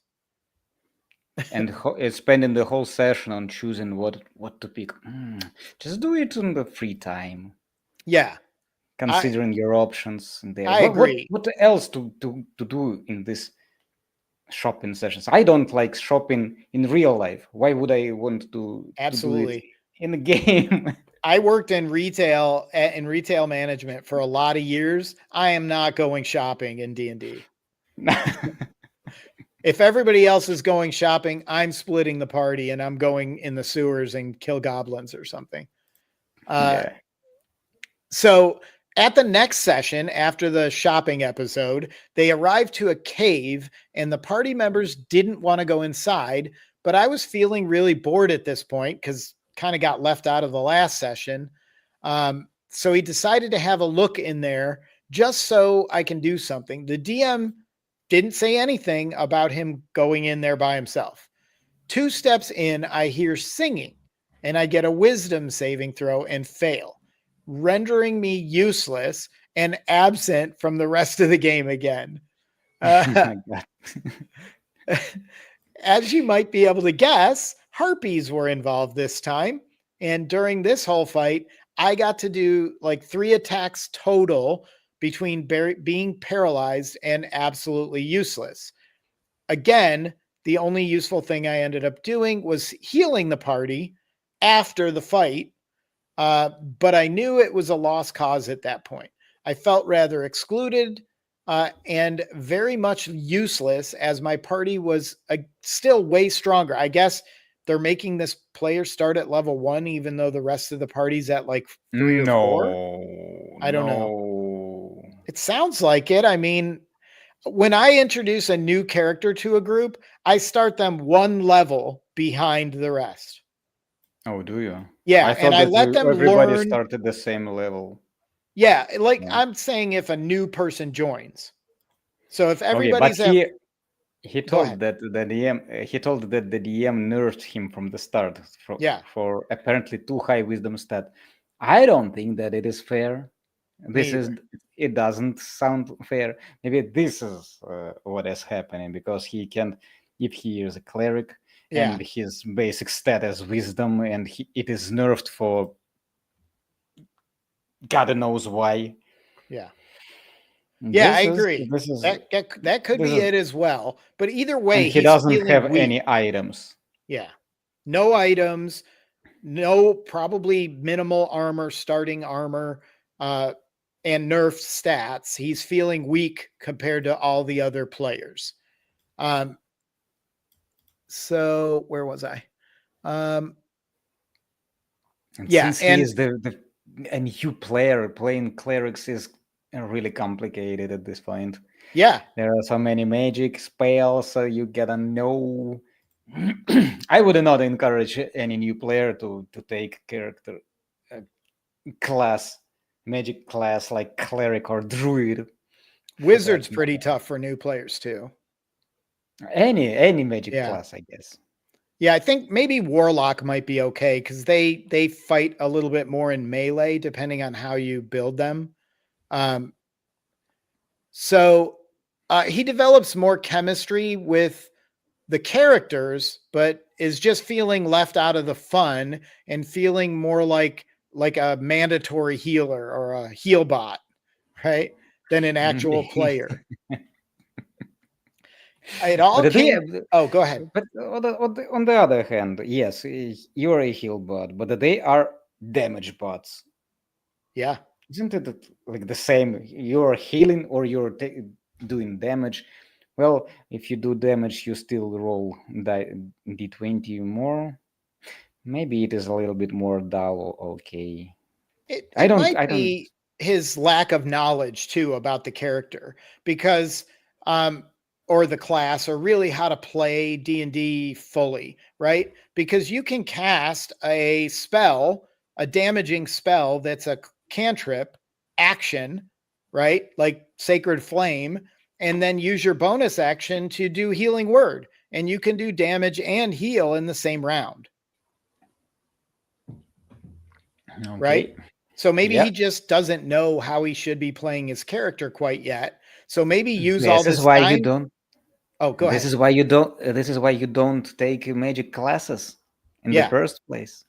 And spending the whole session on choosing what to pick. Just do it in the free time. Yeah. Considering your options there. I agree. What else to do in this shopping sessions? I don't like shopping in real life. Why would I want to Absolutely do it in the game? I worked in retail management for a lot of years. I am not going shopping in D&D. If everybody else is going shopping, I'm splitting the party and I'm going in the sewers and kill goblins or something. Yeah. So at the next session, after the shopping episode, they arrived to a cave and the party members didn't want to go inside, but I was feeling really bored at this point because kind of got left out of the last session. So he decided to have a look in there just so I can do something. The DM didn't say anything about him going in there by himself. 2 steps in, I hear singing and I get a wisdom saving throw and fail, rendering me useless and absent from the rest of the game again. As you might be able to guess, harpies were involved this time. And during this whole fight, I got to do like 3 attacks total between being paralyzed and absolutely useless. Again, the only useful thing I ended up doing was healing the party after the fight. But I knew it was a lost cause at that point. I felt rather excluded and very much useless as my party was still way stronger. I guess they're making this player start at level 1, even though the rest of the party's at like 3 or 4. I don't know. It sounds like it. I mean, when I introduce a new character to a group, I start them 1 level behind the rest. Oh, do you? Yeah, and I let them everybody learn. Started the same level. Yeah, like I'm saying, if a new person joins. So if everybody's he told that the DM nerfed him from the start for apparently too high wisdom stat. I don't think that it is fair. It doesn't sound fair. Maybe this is what is happening because he can, if he is a cleric and his basic stat is wisdom, and it is nerfed for God knows why. Yeah. Yeah, I agree. That could be it as well. But either way, he doesn't have any items. Yeah. No items, no probably minimal armor, starting armor, and nerf stats. He's feeling weak compared to all the other players. So where was I? Since he is a new player, playing clerics is really complicated at this point. Yeah. There are so many magic spells, so you gotta know. I would not encourage any new player to take character class, magic class like cleric or druid Wizard's That's pretty tough for new players too. any magic Yeah. class, I guess. Yeah, I think maybe Warlock might be okay because they fight a little bit more in melee depending on how you build them. So he develops more chemistry with the characters, but is just feeling left out of the fun and feeling more like a mandatory healer or a heal bot, right? Than an actual player. It all But came. Oh, go ahead. but on the other hand, yes, you're a heal bot, but they are damage bots. Yeah. Isn't it like the same? You're healing or you're doing damage. Well, if you do damage, you still roll d20 more. Maybe it is a little bit more dull. Okay, It might I don't. be his lack of knowledge too about the character because or the class or really how to play D&D fully, right? Because you can cast a spell, a damaging spell that's a cantrip action, right? Like Sacred Flame, and then use your bonus action to do Healing Word, and you can do damage and heal in the same round. Okay. Right? So maybe Yeah. he just doesn't know how he should be playing his character quite yet. So maybe use This all is this why you time. don't. Oh, go This ahead. is why you don't. This is why you don't take magic classes in the Yeah. first place.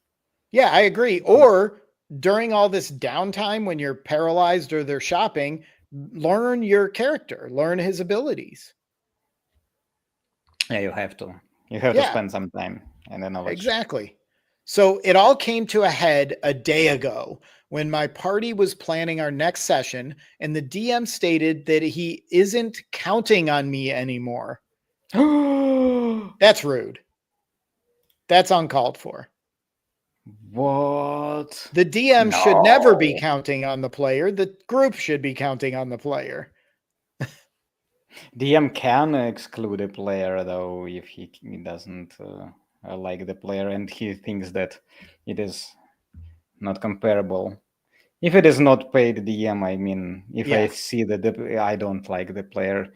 Yeah, I agree. Or during all this downtime when you're paralyzed or they're shopping, learn your character, learn his abilities. Yeah, you have to. You have to Yeah, spend some time and then knowledge. exactly. So it all came to a head a day ago when my party was planning our next session and the DM stated that he isn't counting on me anymore. That's rude. That's uncalled for. What? The DM should never be No. counting on the player. The group should be counting on the player. DM can exclude a player though if he doesn't like the player and he thinks that it is not comparable. If it is not paid DM, I mean, if I see that I don't like the player,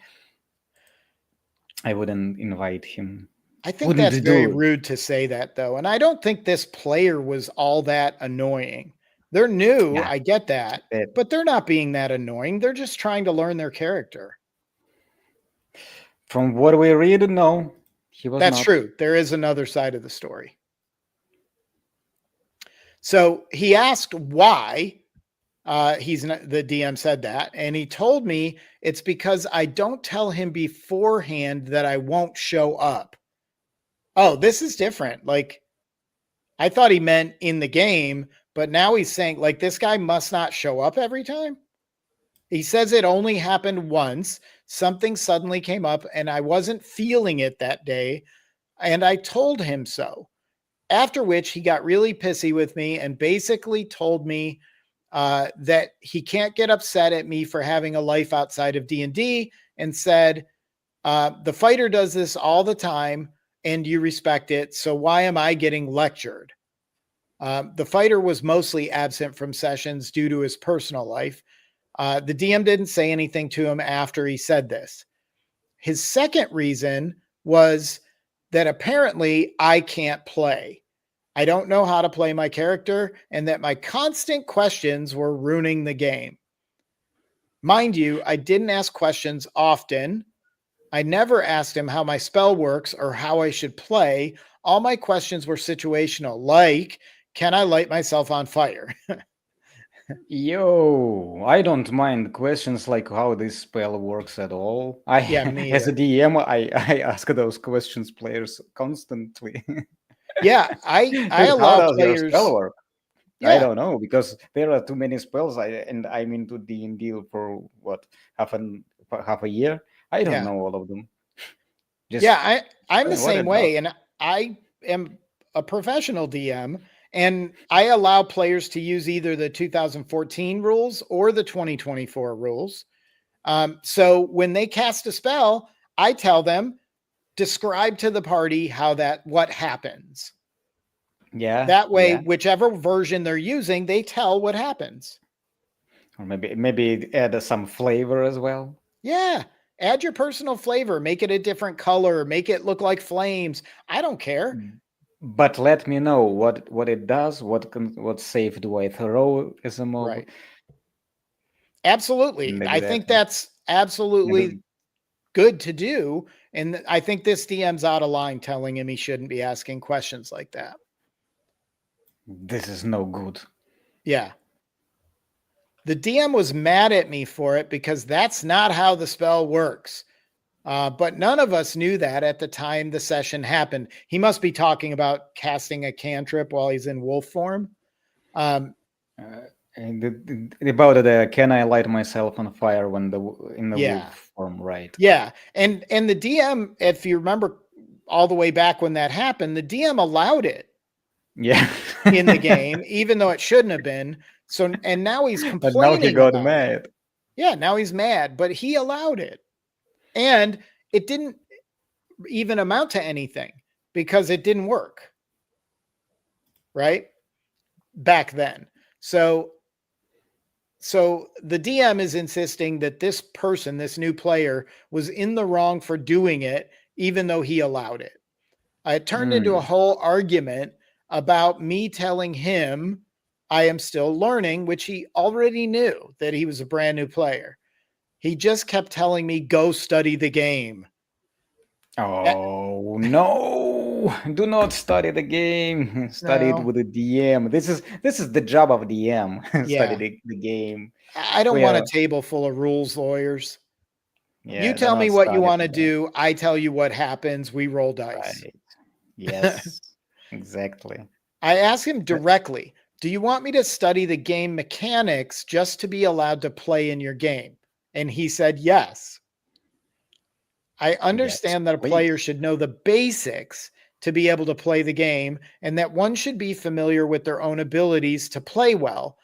I wouldn't invite him. I think Wouldn't that's do very it. rude to say that, though. And I don't think this player was all that annoying. They're new, Yeah. I get that, but they're not being that annoying. They're just trying to learn their character. From what we read, no, he was That's not. true. There is another side of the story. So he asked why he's not, the DM said that, and he told me it's because I don't tell him beforehand that I won't show up. Oh, this is different. Like, I thought he meant in the game, but now he's saying like this guy must not show up every time. He says it only happened once. Something suddenly came up and I wasn't feeling it that day, and I told him so. After which he got really pissy with me and basically told me that he can't get upset at me for having a life outside of D&D and said, the fighter does this all the time and you respect it. So why am I getting lectured? The fighter was mostly absent from sessions due to his personal life. The DM didn't say anything to him after he said this. His second reason was that apparently I can't play. I don't know how to play my character and that my constant questions were ruining the game. Mind you, I didn't ask questions often. I never asked him how my spell works or how I should play. All my questions were situational, like, can I light myself on fire? Yo, I don't mind questions like how this spell works at all. Yeah, me As a either. DM, I ask those questions players constantly. Yeah, I Dude, how allow does your spell players. work? I Yeah, don't know because there are too many spells. And I'm into D&D for what half a year. I don't yeah, know all of them. Just yeah. I'm the what same it does. way, and I am a professional DM, and I allow players to use either the 2014 rules or the 2024 rules. So when they cast a spell, I tell them describe to the party what happens. Yeah. That way, Yeah. whichever version they're using, they tell what happens. Or maybe add some flavor as well. Yeah. Add your personal flavor, make it a different color, make it look like flames. I don't care. But let me know what it does. What save do I throw as a mob? Right. Absolutely. Maybe I that. think that's absolutely Maybe good to do. And I think this DM's out of line telling him he shouldn't be asking questions like that. this is no good. Yeah. The DM was mad at me for it because that's not how the spell works. But none of us knew that at the time the session happened. He must be talking about casting a cantrip while he's in wolf form. And about the can I light myself on fire when in the Yeah. wolf form, right? Yeah. And the DM, if you remember all the way back when that happened, the DM allowed it Yeah. in the game, even though it shouldn't have been. So, and now he's But now he complaining got about it. mad. Yeah, now he's mad, but he allowed it. And it didn't even amount to anything because it didn't work. Right? Back then. So the DM is insisting that this person, this new player, was in the wrong for doing it, even though he allowed it. It turned into a whole argument about me telling him I am still learning, which he already knew that he was a brand new player. He just kept telling me, go study the game. Oh no! Do not study the game. Study it No. with the DM. This is the job of DM. Yeah. Study the game. I don't We want a are, table full of rules lawyers. You yeah, do tell me not what you study want to the game. do. I tell you what happens. We roll dice. Right. Yes. Exactly. I asked him directly, do you want me to study the game mechanics just to be allowed to play in your game? And he said, yes. I understand Yes, that a please. player should know the basics to be able to play the game and that one should be familiar with their own abilities to play well.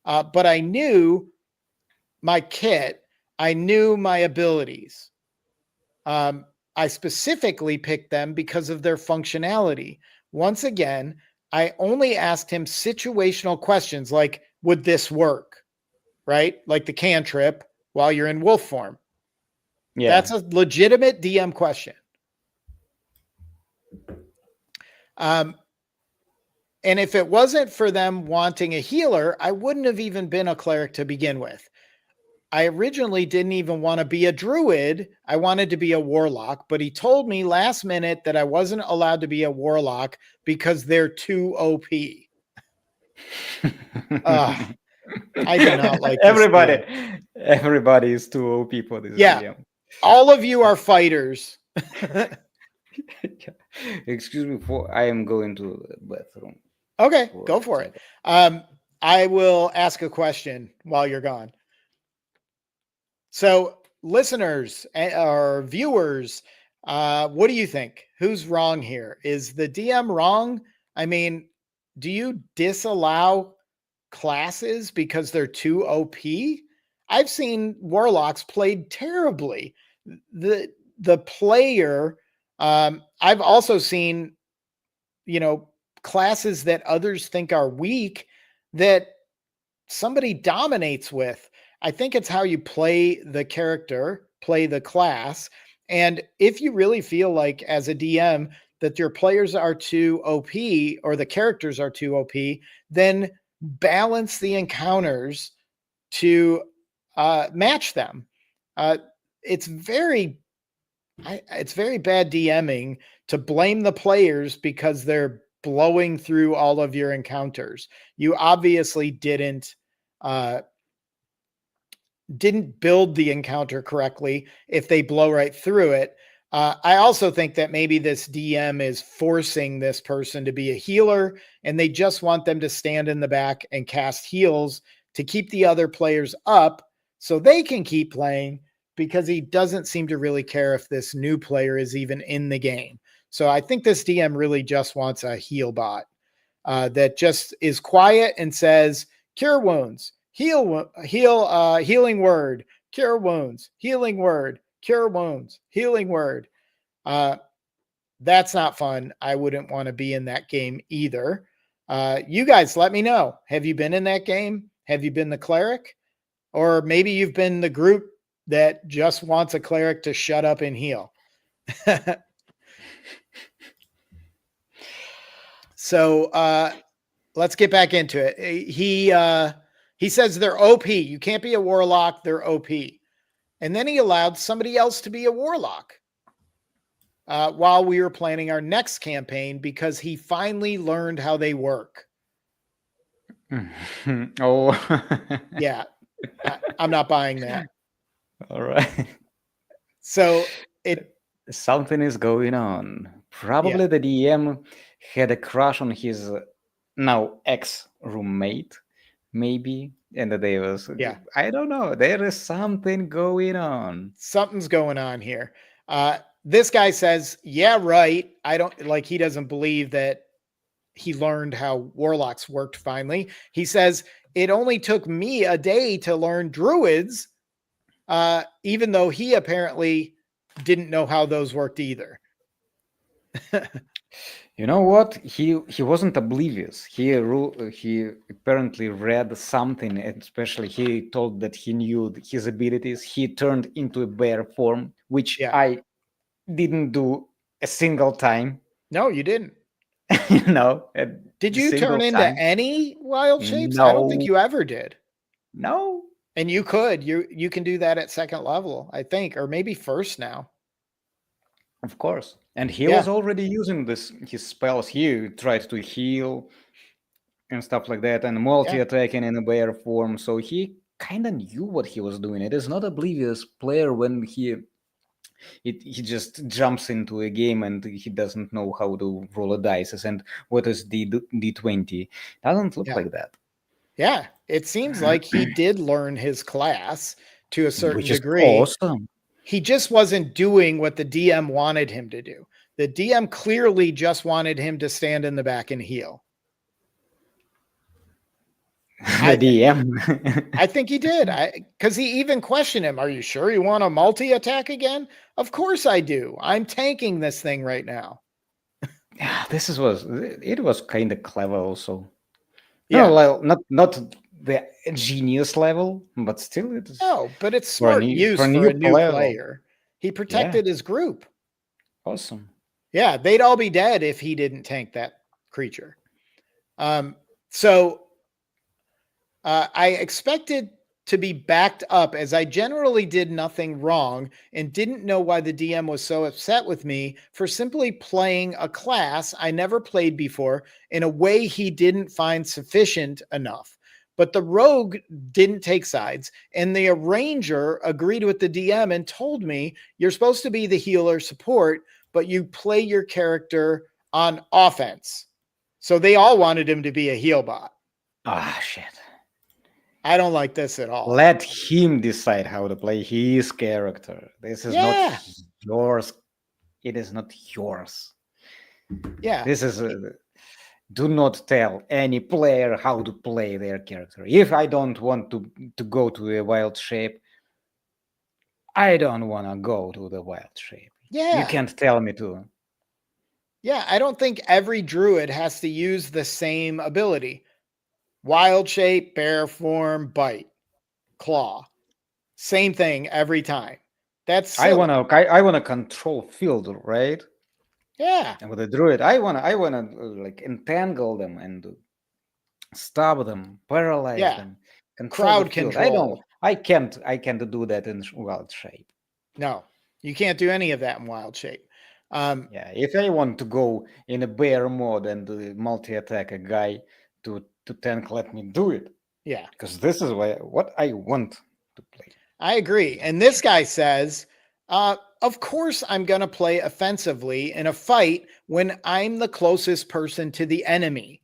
But I knew my kit, I knew my abilities. I specifically picked them because of their functionality. Once again, I only asked him situational questions like, would this work? Right? Like the cantrip while you're in wolf form. Yeah. That's a legitimate DM question. And if it wasn't for them wanting a healer, I wouldn't have even been a cleric to begin with. I originally didn't even want to be a druid. I wanted to be a warlock, but he told me last minute that I wasn't allowed to be a warlock because they're too OP. I do not like this DM. Everybody is too OP for this Yeah. DM. All of you are fighters. Excuse me, I am going to the bathroom. Okay, go for it. I will ask a question while you're gone. So, listeners or viewers, what do you think? Who's wrong here? Is the DM wrong? I mean, do you disallow classes because they're too OP? I've seen warlocks played terribly. The player, I've also seen, classes that others think are weak that somebody dominates with. I think it's how you play the character, play the class. And if you really feel like as a DM that your players are too OP or the characters are too OP, then balance the encounters to match them. It's very bad DMing to blame the players because they're blowing through all of your encounters. You obviously didn't build the encounter correctly if they blow right through it. I also think that maybe this DM is forcing this person to be a healer and they just want them to stand in the back and cast heals to keep the other players up so they can keep playing, because he doesn't seem to really care if this new player is even in the game. So I think this DM really just wants a heal bot that just is quiet and says, cure wounds, healing word, cure wounds, healing word, cure wounds, healing word. That's not fun. I wouldn't want to be in that game either. You guys, let me know. Have you been in that game? Have you been the cleric? Or maybe you've been the group that just wants a cleric to shut up and heal. So let's get back into it. He says they're OP. You can't be a warlock. They're OP. And then he allowed somebody else to be a warlock while we were planning our next campaign because he finally learned how they work. Oh. Yeah, I'm not buying that. All right. So something is going on. Probably the DM had a crush on his now ex-roommate, maybe, and they was I don't know. There is something going on. Something's going on here. This guy says, "Yeah, right." I don't like. He doesn't believe that he learned how warlocks worked. Finally, he says it only took me a day to learn druids, even though he apparently didn't know how those worked either. You know what? He wasn't oblivious. He apparently read something, especially he told that he knew his abilities. He turned into a bear form, which I didn't do a single time. No, you didn't. No. Did you turn into any wild shapes? No. I don't think you ever did. No. And you could. You can do that at second level, I think, or maybe first now. Of course. And he was already using his spells. He tried to heal and stuff like that, and multi-attacking in a bear form. So he kind of knew what he was doing. It is not oblivious player when he just jumps into a game and he doesn't know how to roll a dice and what is D20. Doesn't look like that. Yeah, it seems like he did learn his class to a certain degree. Awesome. He just wasn't doing what the DM wanted him to do. The DM clearly just wanted him to stand in the back and heal. The DM. I think he did. Because he even questioned him. Are you sure you want a multi-attack again? Of course I do. I'm tanking this thing right now. Yeah, it was kind of clever also. Yeah, no, not the genius level, but still it's but it's smart use for a new player. He protected his group. Awesome. Yeah, they'd all be dead if he didn't tank that creature. So I expected to be backed up as I generally did nothing wrong and didn't know why the DM was so upset with me for simply playing a class I never played before in a way he didn't find sufficient enough. But the rogue didn't take sides, and the arranger agreed with the DM and told me, you're supposed to be the healer support, but you play your character on offense. So they all wanted him to be a heal bot. Ah, shit. I don't like this at all. Let him decide how to play his character. This is not yours. It is not yours. Yeah. This is do not tell any player how to play their character. If I don't want to go to a wild shape, I don't want to go to the wild shape. Yeah. You can't tell me to. Yeah, I don't think every druid has to use the same ability. Wild shape, bear form, bite, claw. Same thing every time. That's silly. I wanna control field, right? Yeah. And with a druid, I wanna like entangle them and stop them, paralyze them, crowd control. I can't do that in wild shape. No, you can't do any of that in wild shape. If I want to go in a bear mode and multi-attack a guy to tank, let me do it. Yeah, because this is what I want to play. I agree. And this guy says, of course I'm going to play offensively in a fight when I'm the closest person to the enemy.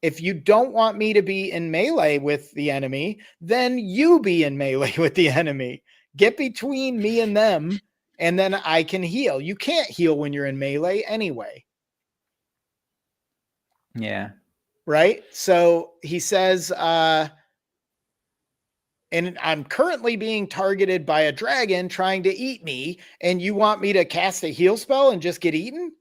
If you don't want me to be in melee with the enemy, then you be in melee with the enemy. Get between me and them, and then I can heal. You can't heal when you're in melee anyway. Yeah. Right? So he says, and I'm currently being targeted by a dragon trying to eat me, and you want me to cast a heal spell and just get eaten?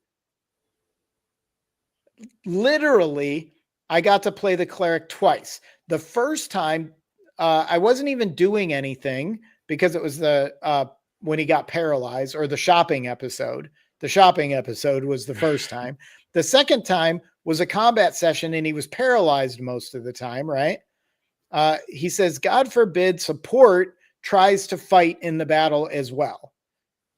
Literally, I got to play the cleric twice. The first time, I wasn't even doing anything. because it was the when he got paralyzed, or the shopping episode. The shopping episode was the first time. The second time was a combat session and he was paralyzed most of the time, right? He says, God forbid support tries to fight in the battle as well,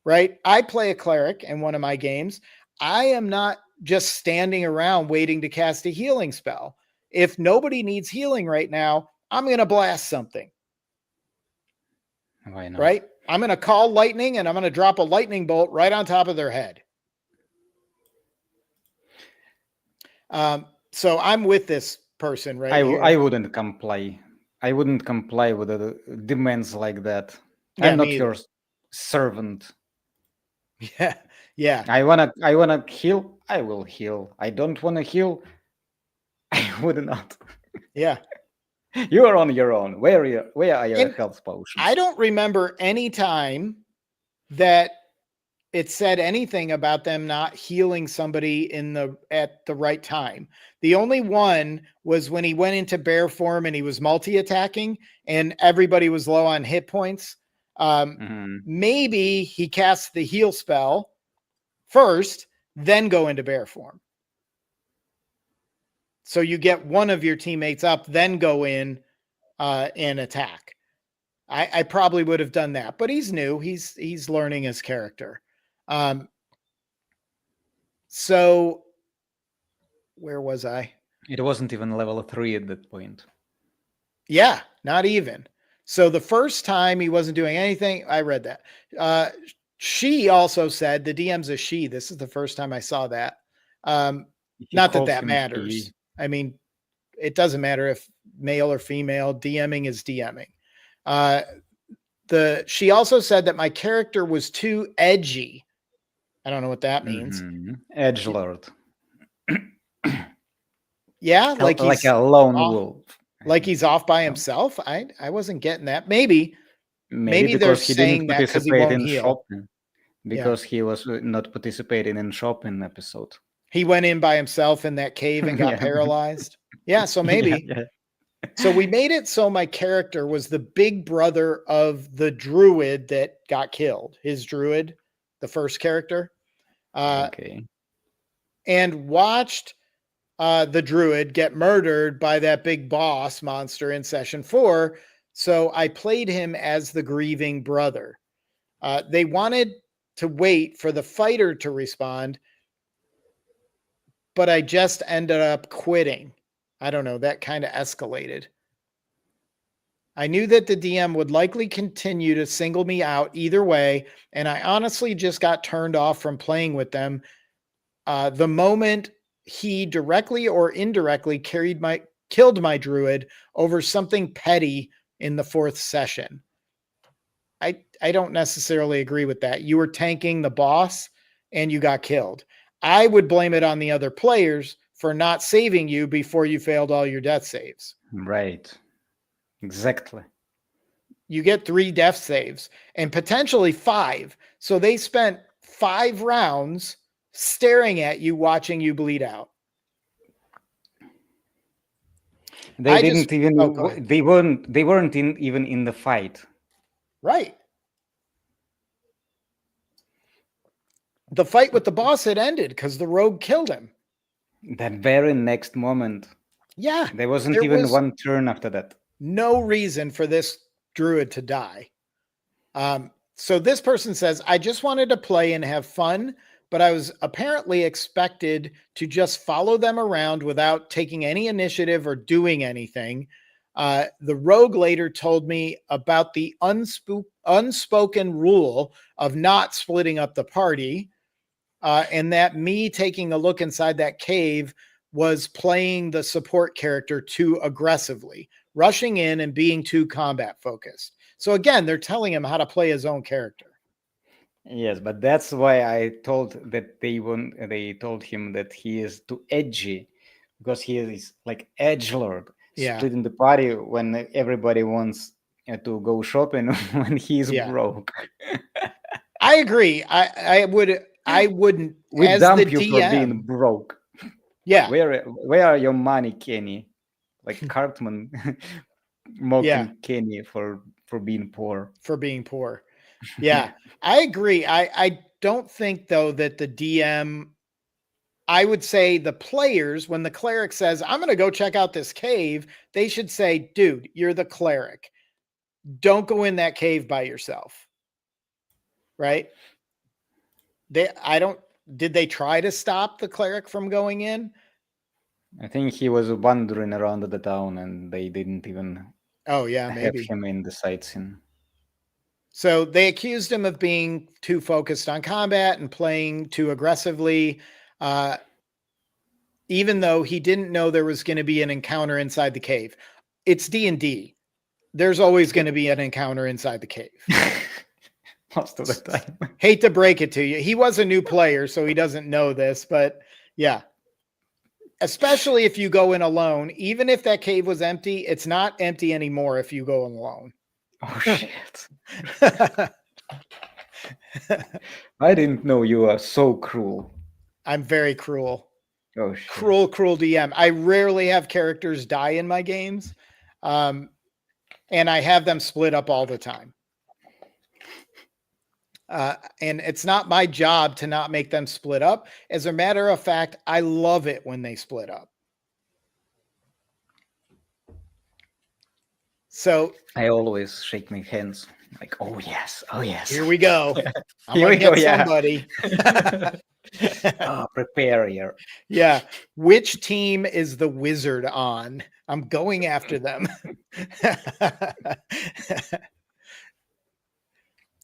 right? I play a cleric in one of my games. I am not just standing around waiting to cast a healing spell. If nobody needs healing right now, I'm going to blast something. Why not? Right? I'm going to call lightning and I'm going to drop a lightning bolt right on top of their head. So I'm with this person right here. I wouldn't comply. I wouldn't comply with the demands like that. Yeah, I'm not me your either. servant. Yeah. I wanna heal. I will heal. I don't wanna heal. I would not. Yeah. You are on your own. Where are your And health potions? I don't remember any time that it said anything about them not healing somebody at the right time. The only one was when he went into bear form and he was multi-attacking and everybody was low on hit points. Maybe he casts the heal spell first, then go into bear form. So you get one of your teammates up, then go in and attack. I probably would have done that, but he's new. He's learning his character. So where was I? It wasn't even level 3 at that point. Yeah, not even. So the first time he wasn't doing anything, I read that. She also said, the DM's a she. This is the first time I saw that. Not that matters. She. I mean, it doesn't matter if male or female. DMing is DMing. She also said that my character was too edgy. I don't know what that means. Edgelord. Yeah, like a lone wolf. Like he's off by himself. I wasn't getting that. Maybe because he didn't participate in heal. shopping. Because he was not participating in shopping episode. He went in by himself in that cave and got paralyzed. Yeah, so maybe. Yeah. So we made it so my character was the big brother of the druid that got killed. His druid, the first character. Okay. And watched the druid get murdered by that big boss monster in session 4. So I played him as the grieving brother. They wanted to wait for the fighter to respond, but I just ended up quitting. I don't know, that kind of escalated. I knew that the DM would likely continue to single me out either way, and I honestly just got turned off from playing with them the moment he directly or indirectly killed my druid over something petty in the 4th session. I don't necessarily agree with that. You were tanking the boss and you got killed. I would blame it on the other players for not saving you before you failed all your death saves. Right. Exactly. You get 3 death saves and potentially 5. So they spent 5 rounds staring at you, watching you bleed out. They weren't even in the fight. Right. The fight with the boss had ended because the rogue killed him. That very next moment. Yeah. There wasn't even one turn after that. No reason for this druid to die. So this person says, I just wanted to play and have fun, but I was apparently expected to just follow them around without taking any initiative or doing anything. The rogue later told me about the unspoken rule of not splitting up the party, and that me taking a look inside that cave was playing the support character too aggressively, rushing in and being too combat focused. So again, they're telling him how to play his own character. Yes, but that's why I told that they told him that he is too edgy, because he is like edgelord, splitting the party when everybody wants to go shopping when he's broke. I agree. I wouldn't. We as dump the you DM, for being broke. Yeah. Where are your money, Kenny? Like Cartman mocking Kenny for for being poor. For being poor. Yeah, I agree. I don't think, though, that the DM, I would say the players, when the cleric says, I'm going to go check out this cave, they should say, dude, you're the cleric. Don't go in that cave by yourself. Right? Did they try to stop the cleric from going in? I think he was wandering around the town and they didn't even Oh, yeah, have maybe. him in the sightseeing. So they accused him of being too focused on combat and playing too aggressively, even though he didn't know there was going to be an encounter inside the cave. It's D&D. There's always going to be an encounter inside the cave. Most of the time. Hate to break it to you. He was a new player, so he doesn't know this, but yeah. Especially if you go in alone, even if that cave was empty, it's not empty anymore if you go in alone. Oh, shit. I didn't know you are so cruel. I'm very cruel. Oh, shit. Cruel DM. I rarely have characters die in my games. And I have them split up all the time. And it's not my job to not make them split up. As a matter of fact, I love it when they split up. So I always shake my hands like, oh yes, oh yes. Here we go. Here we go, somebody. Oh, prepare here. Yeah. Which team is the wizard on? I'm going after them.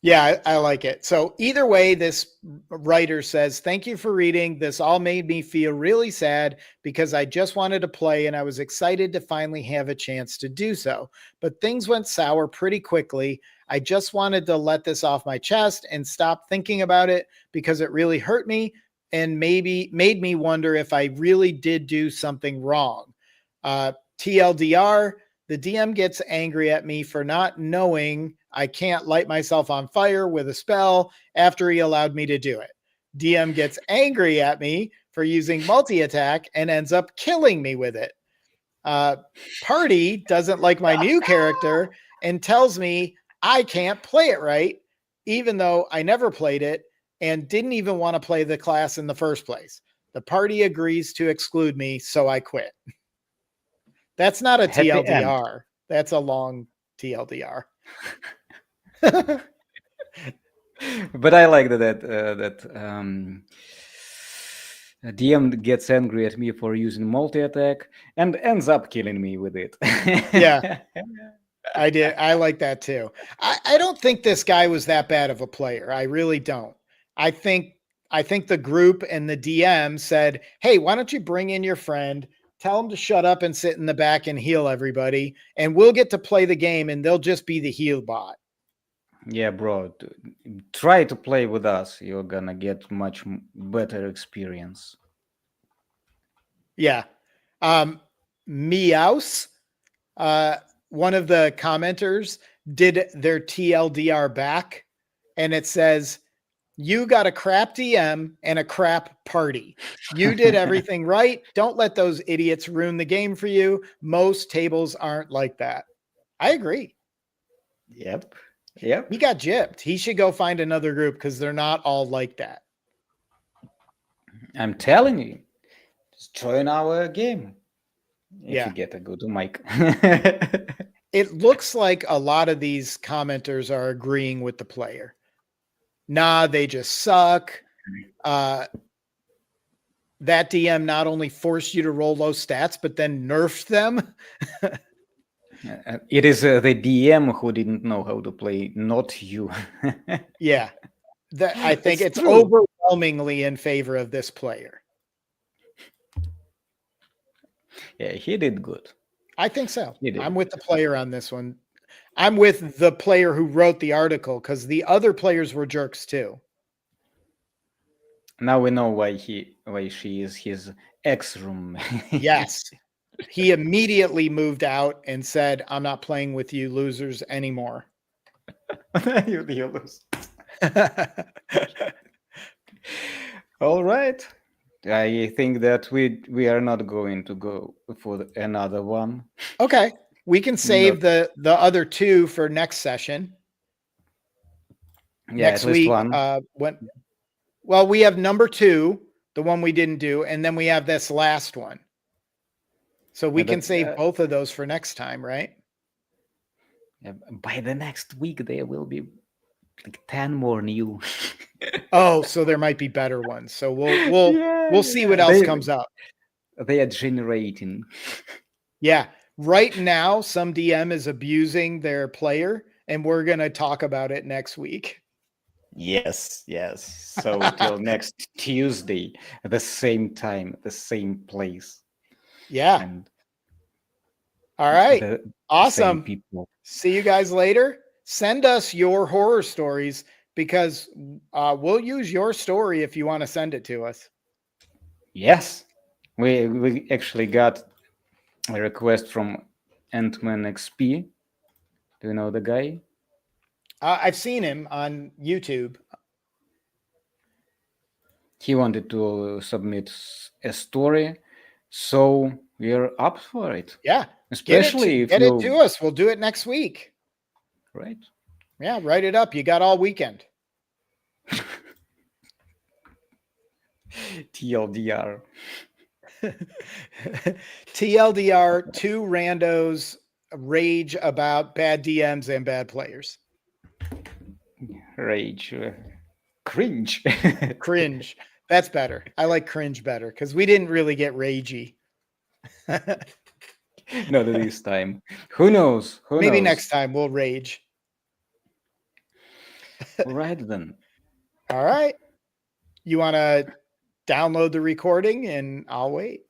Yeah, I like it. So either way, this writer says, thank you for reading. This all made me feel really sad because I just wanted to play and I was excited to finally have a chance to do so. But things went sour pretty quickly. I just wanted to let this off my chest and stop thinking about it because it really hurt me and maybe made me wonder if I really did do something wrong. TLDR, the DM gets angry at me for not knowing I can't light myself on fire with a spell after he allowed me to do it. DM gets angry at me for using multi-attack and ends up killing me with it. Party doesn't like my new character and tells me I can't play it right, even though I never played it and didn't even want to play the class in the first place. The party agrees to exclude me, so I quit. That's not a Happy TLDR. end. That's a long TLDR. But I like that DM gets angry at me for using multi-attack and ends up killing me with it. Yeah, I did. I like that too. I don't think this guy was that bad of a player. I really don't. I think the group and the DM said, hey, why don't you bring in your friend? Tell him to shut up and sit in the back and heal everybody. And we'll get to play the game and they'll just be the heal bot. Yeah, bro. Try to play with us. You're gonna get much better experience. Yeah. Meows, one of the commenters, did their TLDR back. And it says, you got a crap DM and a crap party. You did everything right. Don't let those idiots ruin the game for you. Most tables aren't like that. I agree. Yep. He got gypped. He should go find another group because they're not all like that. I'm telling you, just join our game if Yeah. you get a good mic. It looks like a lot of these commenters are agreeing with the player. Nah, they just suck. That DM not only forced you to roll low stats, but then nerfed them. It is the DM who didn't know how to play, not you. Yeah. I think it's true. overwhelmingly in favor of this player. Yeah, he did good. I think so. He did. I'm with the player on this one. I'm with the player who wrote the article because the other players were jerks too. Now we know why she is his ex-roommate. Yes. He immediately moved out and said, I'm not playing with you losers anymore. you lose. All right. I think that we are not going to go for another one. Okay. We can save the other two for next session. Yeah, Next at least week. one. Well, we have number 2, the one we didn't do, and then we have this last one. So we can save both of those for next time, right? By the next week, there will be like 10 more new. Oh, so there might be better ones. So we'll see what else comes up. They are generating. Yeah. Right now, some DM is abusing their player, and we're going to talk about it next week. Yes. So till next Tuesday, at the same time, the same place. Yeah. And all right. Awesome. Same people. See you guys later. Send us your horror stories because we'll use your story if you want to send it to us. Yes. We actually got a request from Ant-Man XP. Do you know the guy? I've seen him on YouTube. He wanted to submit a story, so we're up for it. Yeah. Especially if get it to us. We'll do it next week. Right. Yeah, write it up. You got all weekend. TLDR. TLDR, 2 randos rage about bad DMs and bad players. Rage. Cringe. Cringe. That's better. I like cringe better because we didn't really get ragey. Not this time. Who knows? Maybe next time we'll rage. All right, then. All right. You want to download the recording and I'll wait.